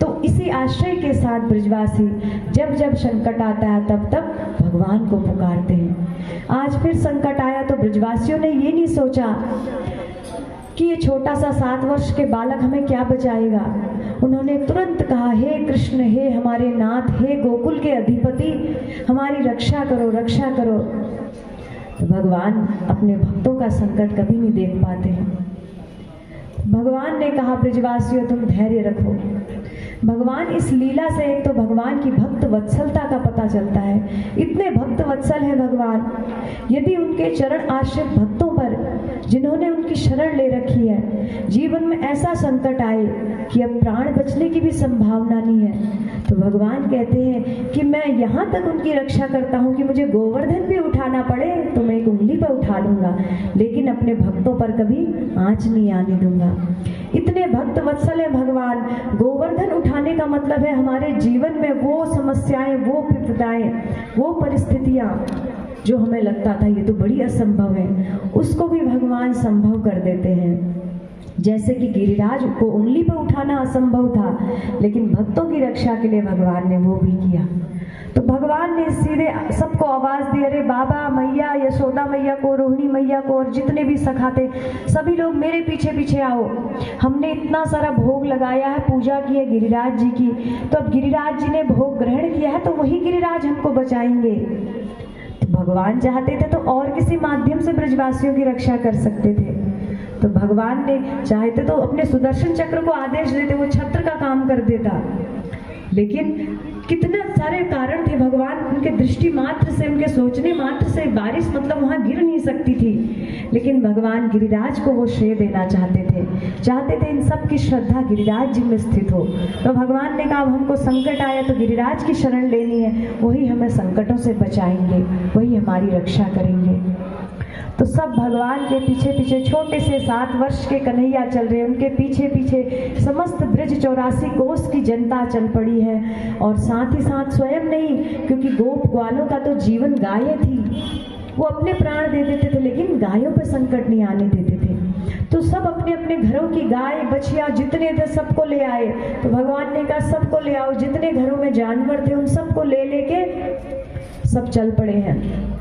S1: तो इसी आश्रय के साथ ब्रजवासी जब जब संकट आता है तब तब भगवान को पुकारते हैं। आज फिर संकट आया तो ब्रजवासियों ने ये नहीं सोचा कि ये छोटा सा 7 वर्ष के बालक हमें क्या बचाएगा। उन्होंने तुरंत कहा, हे कृष्ण, हे हमारे नाथ, हे गोकुल के अधिपति, हमारी रक्षा करो, रक्षा करो। तो भगवान अपने भक्तों का संकट कभी नहीं देख पाते हैं। भगवान ने कहा, ब्रजवासियों तुम धैर्य रखो। भगवान इस लीला से एक तो भगवान की भक्त वत्सलता का पता चलता है। इतने भक्त वत्सल है भगवान, यदि उनके चरण आश्रित भक्तों पर, जिन्होंने उनकी शरण ले रखी है, जीवन में ऐसा संकट आए कि अब प्राण बचने की भी संभावना नहीं है, तो भगवान कहते हैं कि मैं यहाँ तक उनकी रक्षा करता हूँ कि मुझे गोवर्धन भी उठाना पड़े तो मैं एक उंगली पर उठा लूंगा, लेकिन अपने भक्तों पर कभी आंच नहीं आने दूंगा। इतने भक्त वत्सल है भगवान। गोवर्धन उठाने का मतलब है हमारे जीवन में वो समस्याएं, वो विपदाएं, वो परिस्थितियां जो हमें लगता था ये तो बड़ी असंभव है, उसको भी भगवान संभव कर देते हैं। जैसे कि गिरिराज को उंगली पर उठाना असंभव था, लेकिन भक्तों की रक्षा के लिए भगवान ने वो भी किया। तो भगवान ने सीधे सबको आवाज दी, अरे बाबा, मैया, यशोदा मैया को, रोहिणी मैया को, और जितने भी सखा थे सभी लोग मेरे पीछे पीछे आओ। हमने इतना सारा भोग लगाया है, पूजा की है गिरिराज जी की, तो अब गिरिराज जी ने भोग ग्रहण किया है तो वही गिरिराज हमको बचाएंगे। तो भगवान चाहते थे तो और किसी माध्यम से ब्रजवासियों की रक्षा कर सकते थे। तो भगवान ने चाहते तो अपने सुदर्शन चक्र को आदेश देते, वो छत्र का काम कर देता, लेकिन कितने सारे कारण थे। भगवान उनके दृष्टि मात्र से, उनके सोचने मात्र से बारिश मतलब वहां गिर नहीं सकती थी, लेकिन भगवान गिरिराज को वो श्रेय देना चाहते थे इन सब की श्रद्धा गिरिराज जी में स्थित हो। तो भगवान ने कहा, अब हमको संकट आया तो गिरिराज की शरण लेनी है, वही हमें संकटों से बचाएंगे, वही हमारी रक्षा करेंगे। तो सब भगवान के पीछे पीछे, छोटे से 7 वर्ष के कन्हैया चल रहे, उनके पीछे पीछे समस्त ब्रज 84 कोस की जनता चल पड़ी है। और साथ ही साथ स्वयं नहीं, क्योंकि गोप ग्वालों का तो जीवन गायें थी, वो अपने प्राण दे देते थे, लेकिन गायों पर संकट नहीं आने देते थे। तो सब अपने अपने घरों की गाय बछिया जितने थे सबको ले आए। तो भगवान ने कहा सबको ले आओ, जितने घरों में जानवर थे उन सबको ले लेके सब चल पड़े हैं।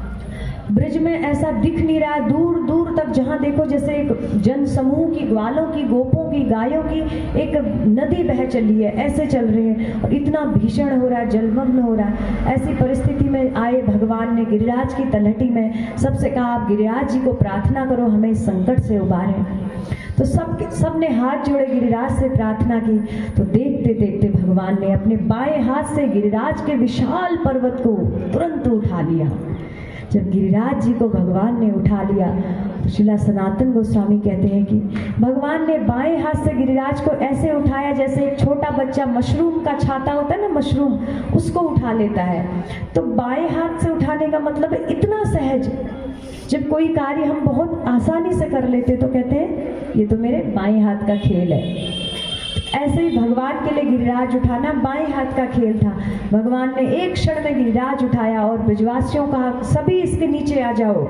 S1: ब्रज में ऐसा दिख नहीं रहा, दूर दूर तक जहाँ देखो जैसे एक जन समूह की, ग्वालों की, गोपों की, गायों की एक नदी बह चली है, ऐसे चल रहे हैं और इतना भीषण हो रहा है, जलमग्न हो रहा है। ऐसी परिस्थिति में आए भगवान ने गिरिराज की तलहटी में सबसे कहा आप गिरिराज जी को प्रार्थना करो हमें इस संकट से उबारें। तो सब ने हाथ जोड़े गिरिराज से प्रार्थना की। तो देखते देखते भगवान ने अपने बाएं हाथ से गिरिराज के विशाल पर्वत को तुरंत उठा लिया। जब गिरिराज जी को भगवान ने उठा लिया तो श्रीला सनातन गोस्वामी कहते हैं कि भगवान ने बाएं हाथ से गिरिराज को ऐसे उठाया जैसे एक छोटा बच्चा मशरूम का छाता होता है ना, मशरूम उसको उठा लेता है। तो बाएं हाथ से उठाने का मतलब है इतना सहज। जब कोई कार्य हम बहुत आसानी से कर लेते तो कहते हैं ये तो मेरे बाएं हाथ का खेल है। ऐसे ही भगवान के लिए गिरिराज उठाना बाएं हाथ का खेल था। भगवान ने एक क्षण में गिरिराज उठाया और ब्रजवासियों का सभी इसके नीचे आ जाओ।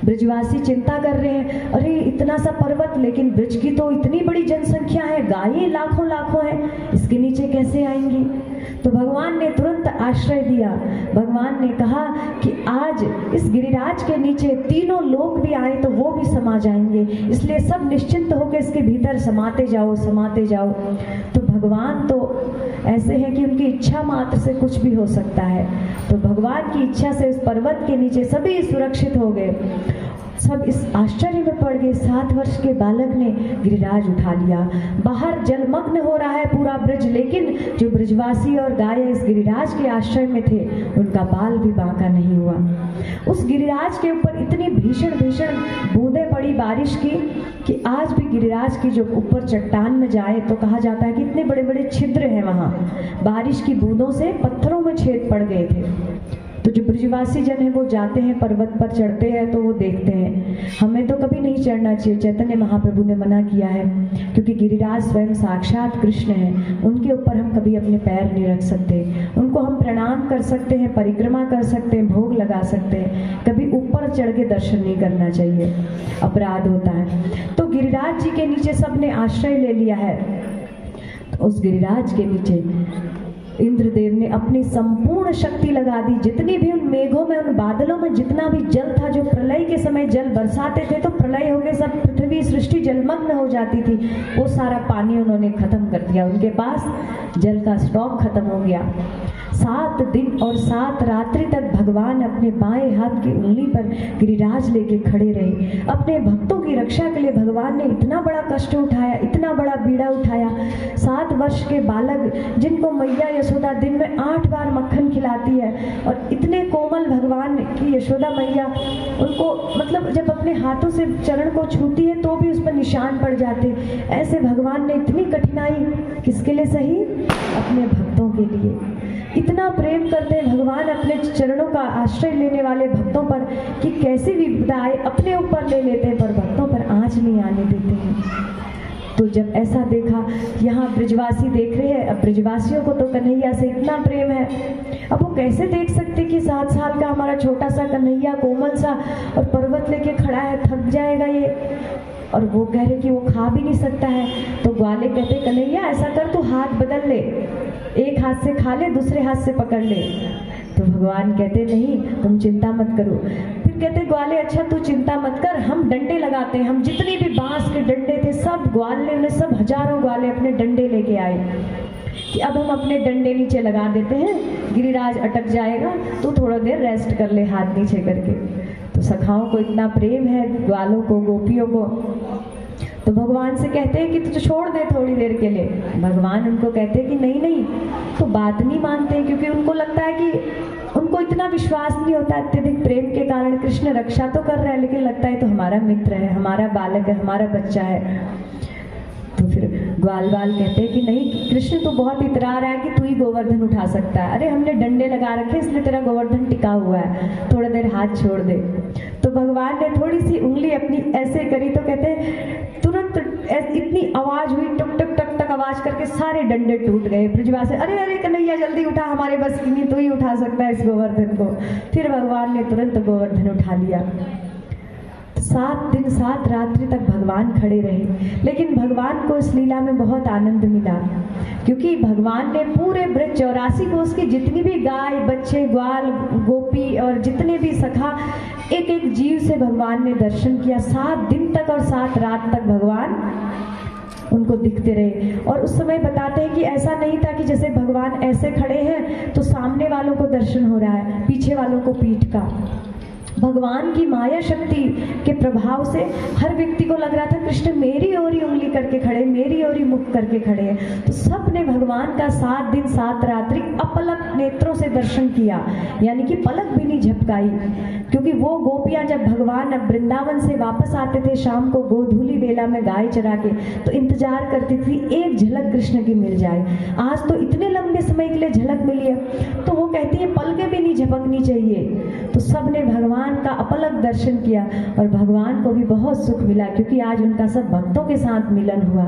S1: ब्रजवासी चिंता कर रहे हैं, अरे इतना सा पर्वत, लेकिन ब्रज की तो इतनी बड़ी जनसंख्या है, गायें लाखों लाखों हैं, इसके नीचे कैसे आएंगी। तो भगवान ने तुरंत आश्रय दिया। भगवान ने कहा कि आज इस गिरिराज के नीचे तीनों लोग भी आए तो वो भी समा जाएंगे, इसलिए सब निश्चिंत होकर इसके भीतर समाते जाओ समाते जाओ। तो भगवान तो ऐसे हैं कि उनकी इच्छा मात्र से कुछ भी हो सकता है। तो भगवान की इच्छा से इस पर्वत के नीचे सभी सुरक्षित हो गए। सब इस आश्चर्य में पड़ गए। 7 वर्ष के बालक ने गिरिराज उठा लिया। बाहर जलमग्न हो रहा है पूरा ब्रज, लेकिन जो ब्रजवासी और गाय इस गिरिराज के आश्रय में थे उनका बाल भी बांका नहीं हुआ। उस गिरिराज के ऊपर इतनी भीषण भीषण बूंदें पड़ी बारिश की कि आज भी गिरिराज की जो ऊपर चट्टान में जाए तो कहा जाता है कि इतने बड़े बड़े छिद्र हैं वहाँ, बारिश की बूंदों से पत्थरों में छेद पड़ गए थे। तो जो ब्रजवासी जन है वो जाते हैं, पर्वत पर चढ़ते हैं तो वो देखते हैं। हमें तो कभी नहीं चढ़ना चाहिए, चैतन्य महाप्रभु ने मना किया है, क्योंकि गिरिराज स्वयं साक्षात कृष्ण हैं, उनके ऊपर हम कभी अपने पैर नहीं रख सकते। उनको हम प्रणाम कर सकते हैं, परिक्रमा कर सकते हैं, भोग लगा सकते हैं, कभी ऊपर चढ़ के दर्शन नहीं करना चाहिए, अपराध होता है। तो गिरिराज जी के नीचे सबने आश्रय ले लिया है। तो उस गिरिराज के नीचे इंद्रदेव ने अपनी संपूर्ण शक्ति लगा दी। जितनी भी उन मेघों में, उन बादलों में जितना भी जल था, जो प्रलय के समय जल बरसाते थे तो प्रलय हो गए, सब पृथ्वी सृष्टि जलमग्न हो जाती थी, वो सारा पानी उन्होंने खत्म कर दिया। उनके पास जल का स्टॉक खत्म हो गया। 7 दिन और 7 रात्रि तक भगवान अपने बाएं हाथ की उंगली पर गिरिराज लेके खड़े रहे। अपने भक्तों की रक्षा के लिए भगवान ने इतना बड़ा कष्ट उठाया, इतना बड़ा बीड़ा उठाया। 7 वर्ष के बालक जिनको मैया यशोदा दिन में 8 बार मक्खन खिलाती है, और इतने कोमल भगवान की यशोदा मैया उनको मतलब जब अपने हाथों से चरण को छूती है तो भी उस पर निशान पड़ जाते। ऐसे भगवान ने इतनी कठिनाई किसके लिए सही? अपने भक्तों के लिए। इतना प्रेम करते हैं भगवान अपने चरणों का आश्रय लेने वाले भक्तों पर कि कैसी विपदा आए अपने ऊपर ले लेते हैं, पर भक्तों पर आँच नहीं आने देते हैं। तो जब ऐसा देखा, यहाँ ब्रजवासी देख रहे हैं, अब ब्रजवासियों को तो कन्हैया से इतना प्रेम है, अब वो कैसे देख सकते कि 7 साल का हमारा छोटा सा कन्हैया कोमल सा और पर्वत लेके खड़ा है, थक जाएगा ये, और वो कह रहे कि वो खा भी नहीं सकता है। तो ग्वाले कहते कन्हैया ऐसा कर, तू हाथ बदल ले, एक हाथ से खा ले, दूसरे हाथ से पकड़ ले। तो भगवान कहते नहीं, तुम चिंता मत करो। फिर कहते ग्वाले अच्छा तू चिंता मत कर, हम डंडे लगाते हैं। हम जितनी भी बांस के डंडे थे सब ग्वाले ने, सब हजारों ग्वाले अपने डंडे लेके आए कि अब हम अपने डंडे नीचे लगा देते हैं, गिरिराज अटक जाएगा, तू थोड़ा देर रेस्ट कर ले हाथ नीचे करके। तो सखाओं को इतना प्रेम है, ग्वालों को, गोपियों को, तो भगवान से कहते हैं कि तू छोड़ दे थोड़ी देर के लिए। भगवान उनको कहते हैं कि नहीं नहीं, तो बात नहीं मानते, क्योंकि उनको लगता है कि उनको इतना विश्वास नहीं होता। अत्यधिक प्रेम के कारण कृष्ण रक्षा तो कर रहा है, लेकिन लगता है तो हमारा मित्र है, हमारा बालक है, हमारा बच्चा है। तो फिर ग्वाल कहते हैं कि नहीं कृष्ण तो बहुत इतरा रहा है कि तू ही गोवर्धन उठा सकता है। अरे हमने डंडे लगा रखे इसलिए तेरा गोवर्धन टिका हुआ है, थोड़ा देर हाथ छोड़ दे। तो भगवान ने थोड़ी सी उंगली अपनी ऐसे करी तो कहते हैं तुरंत इतनी आवाज हुई, टक टक टक टक आवाज करके सारे डंडे टूट गए। ब्रजवासी अरे अरे कन्हैया जल्दी उठा, हमारे बस की नहीं, तू ही उठा सकता है इस गोवर्धन को। फिर भगवान ने तुरंत गोवर्धन उठा लिया। 7 दिन 7 रात्रि तक भगवान खड़े रहे। लेकिन भगवान को इस लीला में बहुत आनंद मिला, क्योंकि भगवान ने पूरे ब्रज 84 कोस की जितनी भी गाय, बच्चे, ग्वाल, गोपी और जितने भी सखा, एक एक जीव से भगवान ने दर्शन किया। 7 दिन तक और 7 रात तक भगवान उनको दिखते रहे। और उस समय बताते हैं कि ऐसा नहीं था कि जैसे भगवान ऐसे खड़े हैं तो सामने वालों को दर्शन हो रहा है, पीछे वालों को पीठ का। भगवान की माया शक्ति के प्रभाव से हर व्यक्ति को लग रहा था कृष्ण मेरी ओर ही उंगली करके खड़े, मेरी ओर ही मुख करके खड़े हैं। तो सब ने भगवान का 7 दिन 7 रात्रि अपलक नेत्रों से दर्शन किया, यानी कि पलक भी नहीं झपकाई। क्योंकि वो गोपियां जब भगवान अब वृंदावन से वापस आते थे शाम को गोधूली बेला में गाय चरा के, तो इंतजार करती थी एक झलक कृष्ण की मिल जाए। आज तो इतने लंबे समय के लिए झलक मिली है, तो वो कहती है पलकें भी नहीं झपकनी चाहिए। तो सब ने भगवान का अपलक दर्शन किया और भगवान को भी बहुत सुख मिला, क्योंकि आज उनका सब भक्तों के साथ मिलन हुआ।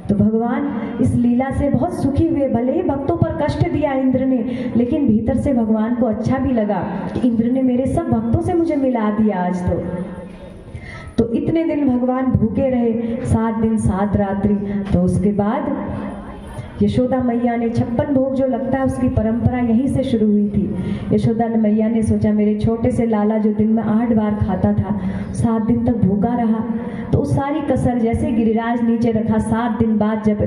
S1: तो भगवान इस लीला से बहुत सुखी हुए। भले ही भक्तों पर कष्ट दिया इंद्र ने, लेकिन भीतर से भगवान को अच्छा भी लगा कि इंद्र ने मेरे सब भक्तों से मुझे मिला दिया आज। तो इतने दिन भगवान भूखे रहे, 7 दिन 7 रात्रि। तो उसके बाद यशोदा मैया ने 56 भोग जो लगता है उसकी परंपरा यहीं से शुरू हुई थी। यशोदा मैया ने सोचा मेरे छोटे से लाला जो दिन में 8 बार खाता था 7 दिन तक भूखा रहा, तो उस सारी कसर जैसे गिरिराज नीचे रखा, 7 दिन बाद जब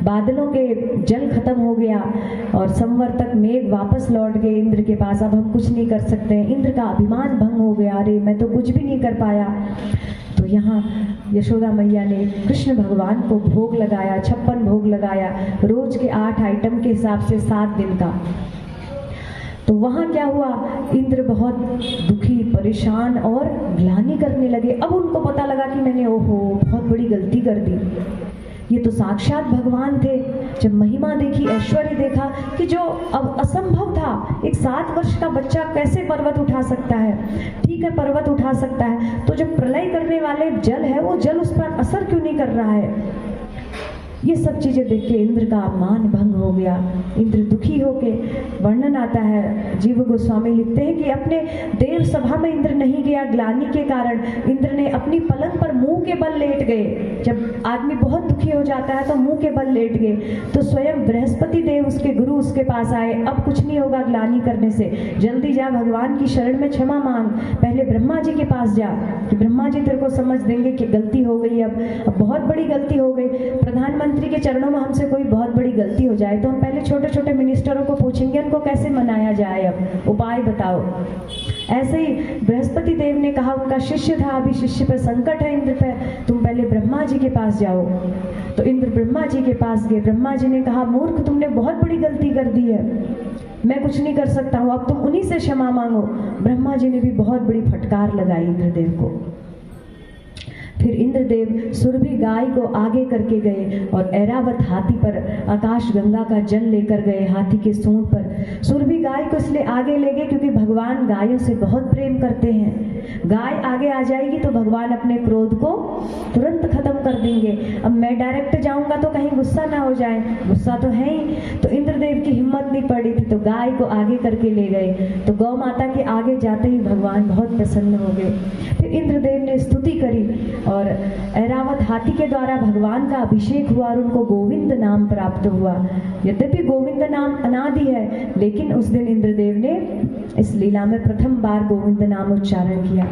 S1: बादलों के जल खत्म हो गया और संवर तक मेघ वापस लौट गए इंद्र के पास, अब हम कुछ नहीं कर सकते हैं, इंद्र का अभिमान भंग हो गया, अरे मैं तो कुछ भी नहीं कर पाया। तो यहाँ यशोदा मैया ने कृष्ण भगवान को भोग लगाया, 56 भोग लगाया, रोज के 8 आइटम के हिसाब से 7 दिन का। तो वहाँ क्या हुआ, इंद्र बहुत दुखी, परेशान और ग्लानि करने लगे। अब उनको पता लगा कि मैंने ओहो बहुत बड़ी गलती कर दी। ये तो साक्षात भगवान थे। जब महिमा देखी, ऐश्वर्य देखा कि जो अब असंभव था, एक 7 वर्ष का बच्चा कैसे पर्वत उठा सकता है। ठीक है पर्वत उठा सकता है, तो जो प्रलय करने वाले जल है वो जल उस पर असर क्यों नहीं कर रहा है। ये सब चीजें देख के इंद्र का मान भंग हो गया। इंद्र दुखी होके, वर्णन आता है, जीव गोस्वामी लिखते हैं कि अपने देव सभा में इंद्र नहीं गया ग्लानि के कारण। इंद्र ने अपनी पलंग पर मुंह के बल लेट गए। जब आदमी बहुत दुखी हो जाता है तो मुंह के बल लेट गए। तो स्वयं बृहस्पति देव उसके गुरु उसके पास आए, अब कुछ नहीं होगा ग्लानि करने से, जल्दी जा भगवान की शरण में क्षमा मांग, पहले ब्रह्मा जी के पास जा कि ब्रह्मा जी तेरे को समझ देंगे कि गलती हो गई, अब बहुत बड़ी गलती हो गई। प्रधानमंत्री के चरणों में हमसे कोई बहुत बड़ी गलती हो जाए तो हम पहले छोटे छोटे मिनिस्टरों को पूछेंगे उनको कैसे मनाया जाए, अब उपाय बताओ। ऐसे ही बृहस्पति देव ने कहा, उनका शिष्य था, अभी शिष्य पर संकट है इंद्र पे, तुम पहले ब्रह्मा जी के पास जाओ। तो इंद्र ब्रह्मा जी के पास गए। ब्रह्मा जी ने कहा, मूर्ख तुमने बहुत बड़ी गलती कर दी है, मैं कुछ नहीं कर सकता हूँ, अब तुम उन्हीं से क्षमा मांगो। ब्रह्मा जी ने भी बहुत बड़ी फटकार लगाई इंद्रदेव को। फिर इंद्रदेव सुरभि गाय को आगे करके गए और ऐरावत हाथी पर आकाश गंगा का जल लेकर गए, हाथी के सूंड पर। सुरभि गाय को इसलिए आगे ले गए क्योंकि भगवान गायों से बहुत प्रेम करते हैं। गाय आगे आ जाएगी तो भगवान अपने क्रोध को तुरंत खत्म कर देंगे। अब मैं डायरेक्ट जाऊंगा तो कहीं गुस्सा ना हो जाए, गुस्सा तो है ही। तो इंद्रदेव की हिम्मत नहीं पड़ी थी, तो गाय को आगे करके ले गए। तो गौ माता के आगे जाते ही भगवान बहुत प्रसन्न हो गए। फिर इंद्रदेव ने स्तुति करी और ऐरावत हाथी के द्वारा भगवान का अभिषेक हुआ और उनको गोविंद नाम प्राप्त हुआ। यद्यपि गोविंद नाम अनादि है, लेकिन उस दिन इंद्रदेव ने इस लीला में प्रथम बार गोविंद नाम उच्चारण किया।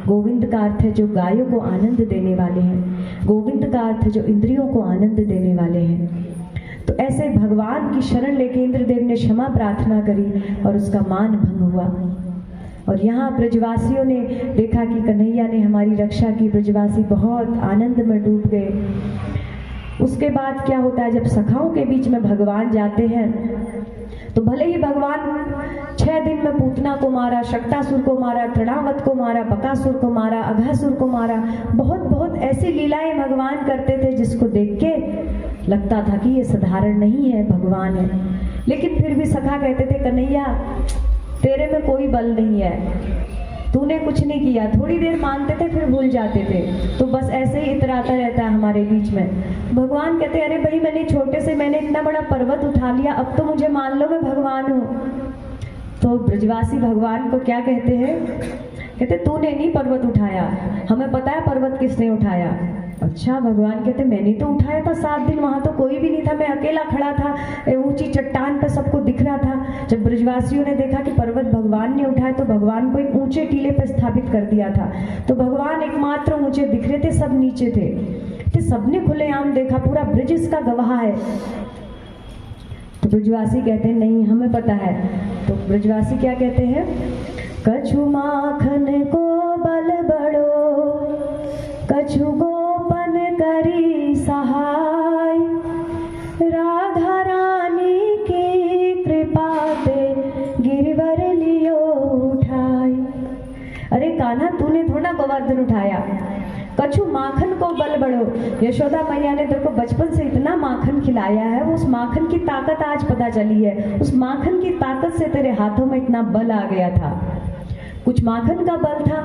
S1: गोविंद का अर्थ है जो गायों को आनंद देने वाले हैं, गोविंद का अर्थ है जो इंद्रियों को आनंद देने वाले हैं। तो ऐसे भगवान की शरण लेके इंद्रदेव ने क्षमा प्रार्थना करी और उसका मान भंग हुआ। और यहाँ ब्रजवासियों ने देखा कि कन्हैया ने हमारी रक्षा की, ब्रजवासी बहुत आनंद में डूब गए। उसके बाद क्या होता है, जब सखाओं के बीच में भगवान जाते हैं तो भले ही भगवान 6 दिन में पूतना को मारा, शक्तासुर को मारा, तृणावत को मारा, बकासुर को मारा, अघासुर को मारा, बहुत बहुत ऐसी लीलाएं भगवान करते थे जिसको देख के लगता था कि ये साधारण नहीं है, भगवान है। लेकिन फिर भी सखा कहते थे, कन्हैया तेरे में कोई बल नहीं है, तूने कुछ नहीं किया। थोड़ी देर मानते थे फिर भूल जाते थे, तो बस ऐसे ही इतराता रहता है हमारे बीच में। भगवान कहते, अरे भाई मैंने छोटे से मैंने इतना बड़ा पर्वत उठा लिया, अब तो मुझे मान लो मैं भगवान हूँ। तो ब्रजवासी भगवान को क्या कहते हैं कहते तूने नहीं पर्वत उठाया, हमें पता है पर्वत किसने उठाया। अच्छा, भगवान कहते मैंने तो उठाया था 7 दिन, वहां तो कोई भी नहीं था, मैं अकेला खड़ा था, ऊंची चट्टान पर सबको दिख रहा था। जब ब्रजवासियों ने देखा कि पर्वत भगवान ने उठाया तो भगवान को एक ऊंचे टीले पर स्थापित कर दिया था। तो भगवान एकमात्र ऊंचे दिख रहे थे, सब नीचे थे। तो सबने खुलेआम देखा, पूरा ब्रज इसका गवाह है। तो ब्रजवासी कहते हैं नहीं, हमें पता है। तो ब्रजवासी क्या कहते हैं, कछु माखन को बल बड़ो, कछु गोपन करी सहाय, राधा रानी की कृपा ते गिरवर लियो उठाई। अरे कान्हा, तूने थोड़ा गोवर्धन उठाया, कछु माखन को बल बढ़ो। यशोदा मैया ने तेरे को बचपन से इतना माखन खिलाया है, उस माखन की ताकत आज पता चली है। उस माखन की ताकत से तेरे हाथों में इतना बल आ गया था। कुछ माखन का बल था,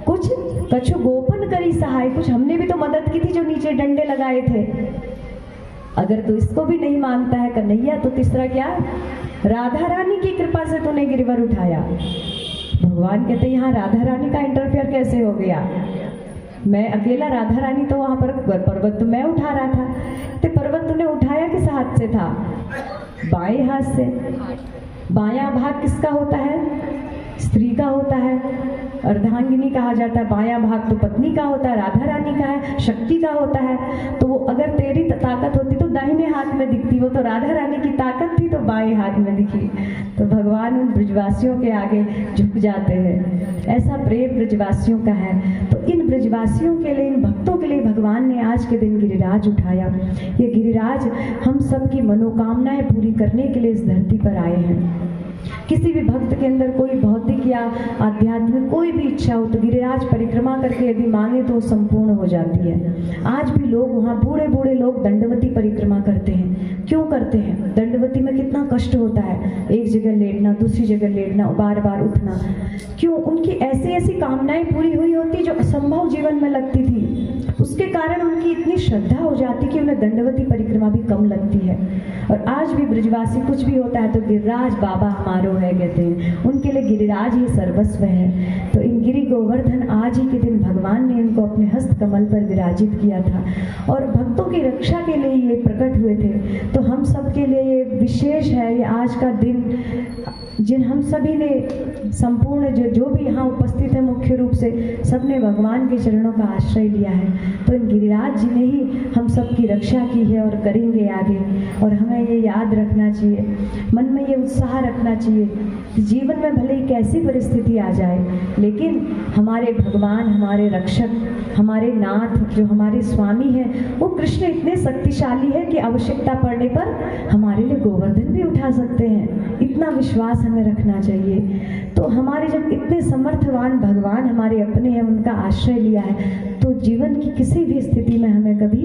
S1: कुछ कछु गोपन करी सहाय, कुछ हमने भी तो मदद की थी जो नीचे डंडे लगाए थे। अगर तू इसको भी नहीं मानता है कन्हैया, तो तीसरा क्या, राधा रानी की कृपा से तूने गिरवर उठाया। भगवान कहते यहाँ राधा रानी का इंटरफेयर कैसे हो गया, मैं अकेला, राधा रानी तो वहां पर पर्वत तो मैं उठा रहा था। तो पर्वत तूने उठाया किस हाथ से था, बाएं हाथ से। बायां भाग किसका होता है, स्त्री का होता है, अर्धांगिनी कहा जाता है। बायां भाग तो पत्नी का होता है, राधा रानी का है, शक्ति का होता है। तो वो अगर तेरी ताकत होती तो दाहिने हाथ में दिखती, वो तो राधा रानी की ताकत थी तो बाएं हाथ में दिखी। तो भगवान उन ब्रजवासियों के आगे झुक जाते हैं, ऐसा प्रेम ब्रजवासियों का है। तो इन ब्रजवासियों के लिए, इन भक्तों के लिए भगवान ने आज के दिन गिरिराज उठाया। ये गिरिराज हम सबकी मनोकामनाएं पूरी करने के लिए इस धरती पर आए हैं। किसी भी भक्त के अंदर कोई भौतिक या आध्यात्मिक कोई भी इच्छा हो तो गिरिराज परिक्रमा करके यदि मांगे तो संपूर्ण हो जाती है। आज भी लोग वहाँ, बूढ़े बूढ़े लोग दंडवती परिक्रमा करते हैं। क्यों करते हैं, दंडवती में कितना कष्ट होता है, एक जगह लेटना, दूसरी जगह लेटना, बार बार उठना। क्यों, उनकी ऐसी ऐसी कामनाएं पूरी हुई होती जो असंभव जीवन में लगती थी, उसके कारण उनकी इतनी श्रद्धा हो जाती कि उन्हें दंडवती परिक्रमा भी कम लगती है। और आज भी ब्रजवासी कुछ भी होता है तो गिरिराज बाबा हमारो है कहते हैं, उनके लिए गिरिराज ही सर्वस्व है। तो इन गिरि गोवर्धन आज ही के दिन भगवान ने इनको अपने हस्त कमल पर विराजित किया था और भक्तों की रक्षा के लिए ये प्रकट हुए थे। तो हम सब के लिए ये विशेष है, ये आज का दिन जिन हम सभी ने संपूर्ण जो भी यहाँ उपस्थित है, मुख्य रूप से सबने भगवान के चरणों का आश्रय लिया है। तो इन गिरिराज जी ने ही हम सब की रक्षा की है और करेंगे आगे। और हमें ये याद रखना चाहिए, मन में ये उत्साह रखना चाहिए कि जीवन में भले ही कैसी परिस्थिति आ जाए, लेकिन हमारे भगवान, हमारे रक्षक, हमारे नाथ, जो हमारे स्वामी हैं, वो कृष्ण इतने शक्तिशाली है कि आवश्यकता पड़ने पर हमारे लिए गोवर्धन भी उठा सकते हैं। इतना विश्वास हमें रखना चाहिए। तो हमारे जब इतने समर्थवान भगवान हमारे अपने हैं, उनका आश्रय लिया है, तो जीवन की किसी भी स्थिति में हमें कभी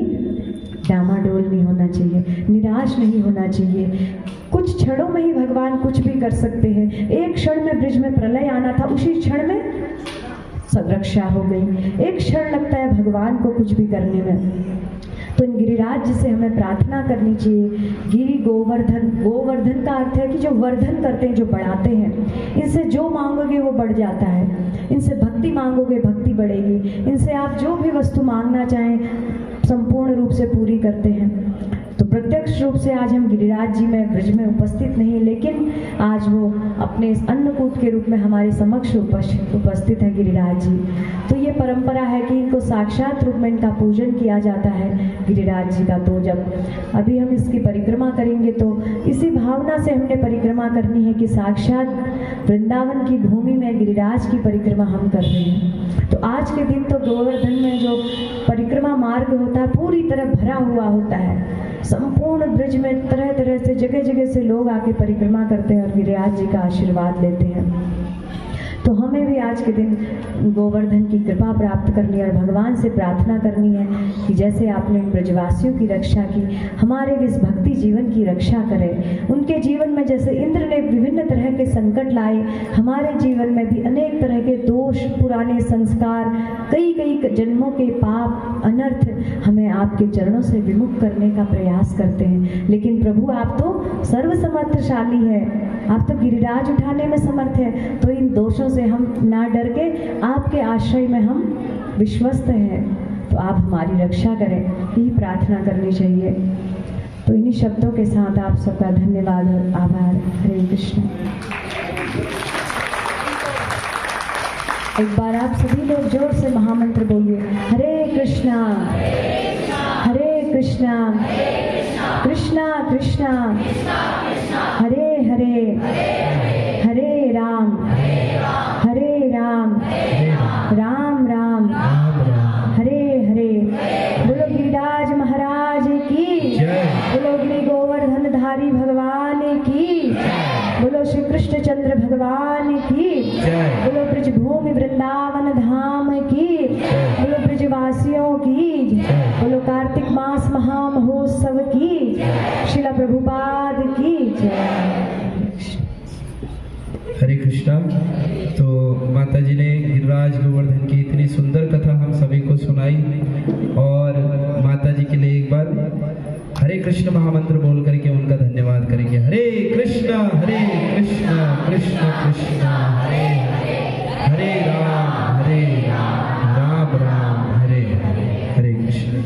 S1: डामाडोल नहीं होना चाहिए, निराश नहीं होना चाहिए। कुछ क्षणों में ही भगवान कुछ भी कर सकते हैं। एक क्षण में ब्रिज में प्रलय आना था, उसी क्षण में सब रक्षा हो गई। एक क्षण लगता है भगवान को कुछ भी करने में। तो इन गिरिराज जी से हमें प्रार्थना करनी चाहिए। गिरि गोवर्धन, गोवर्धन का अर्थ है कि जो वर्धन करते हैं, जो बढ़ाते हैं। इनसे जो मांगोगे वो बढ़ जाता है। इनसे भक्ति मांगोगे, भक्ति बढ़ेगी। इनसे आप जो भी वस्तु मांगना चाहें संपूर्ण रूप से पूरी करते हैं। तो प्रत्यक्ष रूप से आज हम गिरिराज जी में ब्रज में उपस्थित नहीं, लेकिन आज वो अपने इस अन्नकूट के रूप में हमारे समक्ष उपस्थित है गिरिराज जी। तो ये परंपरा है कि इनको साक्षात रूप में इनका पूजन किया जाता है गिरिराज जी का। तो जब अभी हम इसकी परिक्रमा करेंगे तो इसी भावना से हमने परिक्रमा करनी है कि साक्षात वृंदावन की भूमि में गिरिराज की परिक्रमा हम कर रहे हैं। तो आज के दिन तो गोवर्धन में जो परिक्रमा मार्ग होता है पूरी तरह भरा हुआ होता है। संपूर्ण ब्रज में तरह तरह से, जगह जगह से लोग आके परिक्रमा करते हैं और गिरिराज जी का आशीर्वाद लेते हैं। तो हमें भी आज के दिन गोवर्धन की कृपा प्राप्त करनी है और भगवान से प्रार्थना करनी है कि जैसे आपने ब्रजवासियों की रक्षा की, हमारे भी इस भक्ति जीवन की रक्षा करें। उनके जीवन में जैसे इंद्र ने विभिन्न तरह के संकट लाए, हमारे जीवन में भी अनेक तरह के दोष, पुराने संस्कार, कई कई जन्मों के पाप, अनर्थ हमें आपके चरणों से विमुख करने का प्रयास करते हैं। लेकिन प्रभु, आप तो सर्वसमर्थशाली है, आप तो गिरिराज उठाने में समर्थ है। तो इन दोषों से हम ना डर के आपके आश्रय में हम विश्वस्त हैं, तो आप हमारी रक्षा करें, यही प्रार्थना करनी चाहिए। तो इन्हीं शब्दों के साथ आप सबका धन्यवाद और आभार। हरे कृष्ण। एक बार आप सभी लोग जोर से महामंत्र बोलिए, हरे कृष्णा हरे कृष्णा कृष्णा कृष्णा हरे हरे हरे राम राम राम हरे हरे। बोलो गिरिराज महाराज की, बोलो गिरि गोवर्धन धारी भगवान की, बोलो श्री कृष्ण चंद्र भगवान की, बोलो ब्रजभूमि वृंदावन धाम की, बोलो ब्रजवासियों की, बोलो कार्तिक मास महामहोत्सव की, श्रीला प्रभुपाद की जय।
S2: हरे कृष्णा। तो माता जी ने गिरिराज गोवर्धन की इतनी सुंदर कथा हम सभी को सुनाई, और माता जी के लिए एक बार हरे कृष्ण महामंत्र बोल करके उनका धन्यवाद करेंगे। हरे कृष्णा कृष्ण कृष्ण हरे हरे राम राम राम हरे हरे कृष्ण।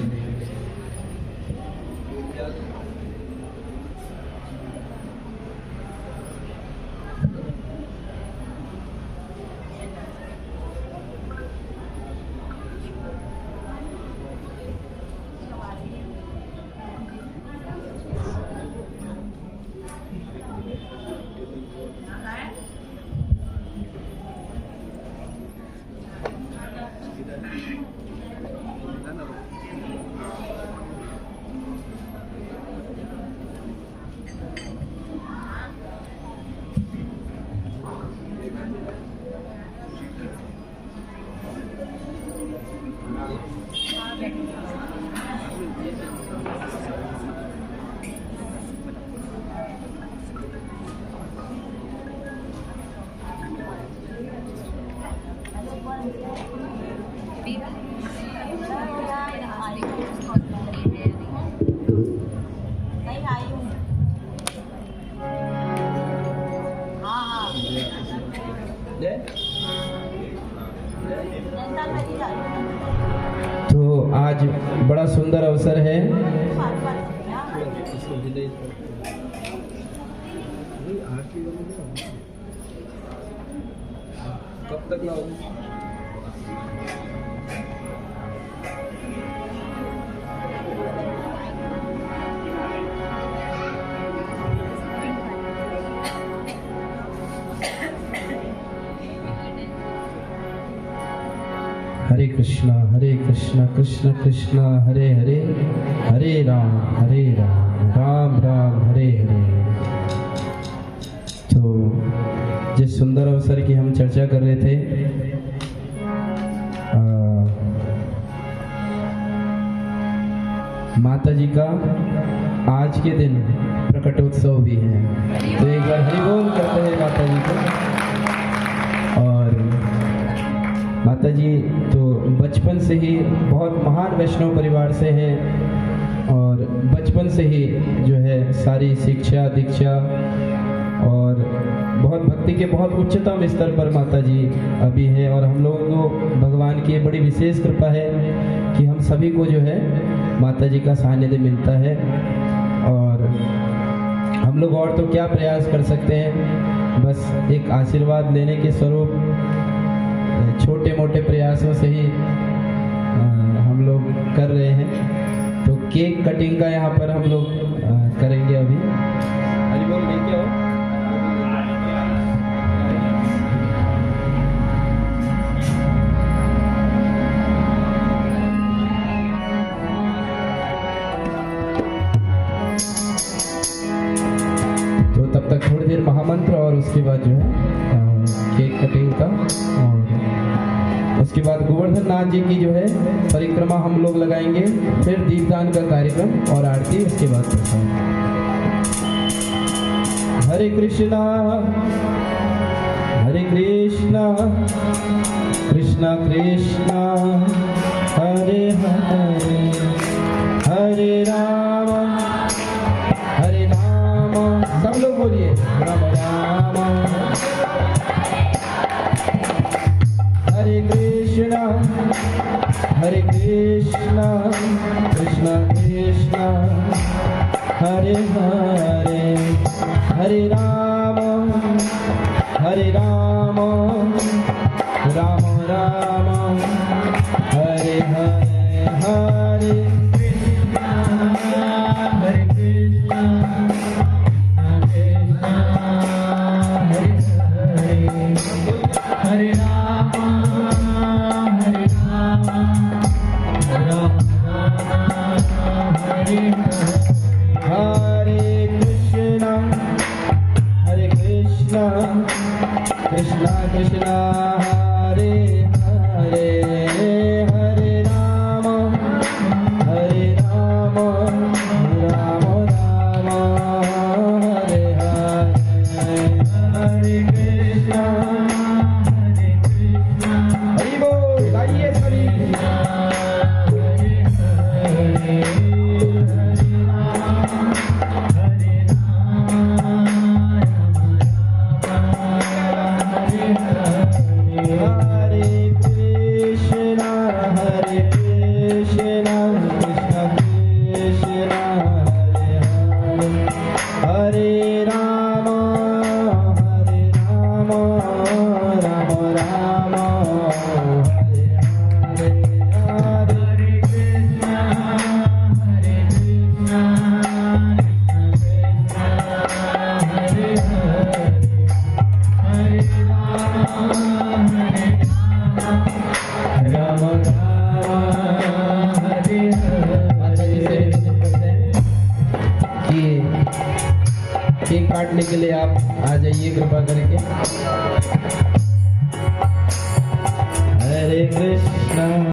S2: तो आज बड़ा सुंदर अवसर है। कब तक लाओगे? हरे कृष्णा कृष्ण कृष्ण हरे हरे हरे राम राम राम हरे हरे। तो जिस सुंदर अवसर की हम चर्चा कर रहे थे, माता जी का आज के दिन प्रकटोत्सव भी है, तो एक बार हरि बोल करते हैं माता जी को। और माता जी तो बचपन से ही बहुत महान वैष्णव परिवार से हैं, और बचपन से ही जो है सारी शिक्षा दीक्षा और बहुत भक्ति के बहुत उच्चतम स्तर पर माता जी अभी है। और हम लोगों को भगवान की बड़ी विशेष कृपा है कि हम सभी को जो है माता जी का सानिध्य मिलता है, और हम लोग और तो क्या प्रयास कर सकते हैं, बस एक आशीर्वाद लेने के स्वरूप छोटे मोटे प्रयासों से ही हम लोग कर रहे हैं। तो केक कटिंग का यहाँ पर हम लोग करेंगे अभी। हरि बोल लेके आओ। तो तब तक थोड़ी देर महामंत्र, और उसके बाद जो है केक कटिंग का, और उसके बाद गोवर्धन नाथ जी की जो है परिक्रमा हम लोग लगाएंगे, फिर दीपदान का कार्यक्रम और आरती उसके बाद प्रसाद। हरे कृष्णा कृष्णा कृष्णा हरे हरे हरे राम सब लोग बोलिए राम राम कृष्णा हरे हरे हरे राम राम राम हरे हरे हरे कृष्णा हरे कृष्णा हरे हरे हरे राम राम हरे कृष्णा कृष्णा कृष्णा हरे हरे हरे राम राम राम हरे हरे हरे कृष्णा हरि बोल गाइए सभी हरे हरे हरे कृष्णा कृष्णा कृष्णा हरे हरे हरे राम राम राम हरे हरे हरे कृष्णा हरे हरे हरे राम हरे हरे। केक काटने के लिए आप आ जाइए कृपा करके। हरे कृष्णा।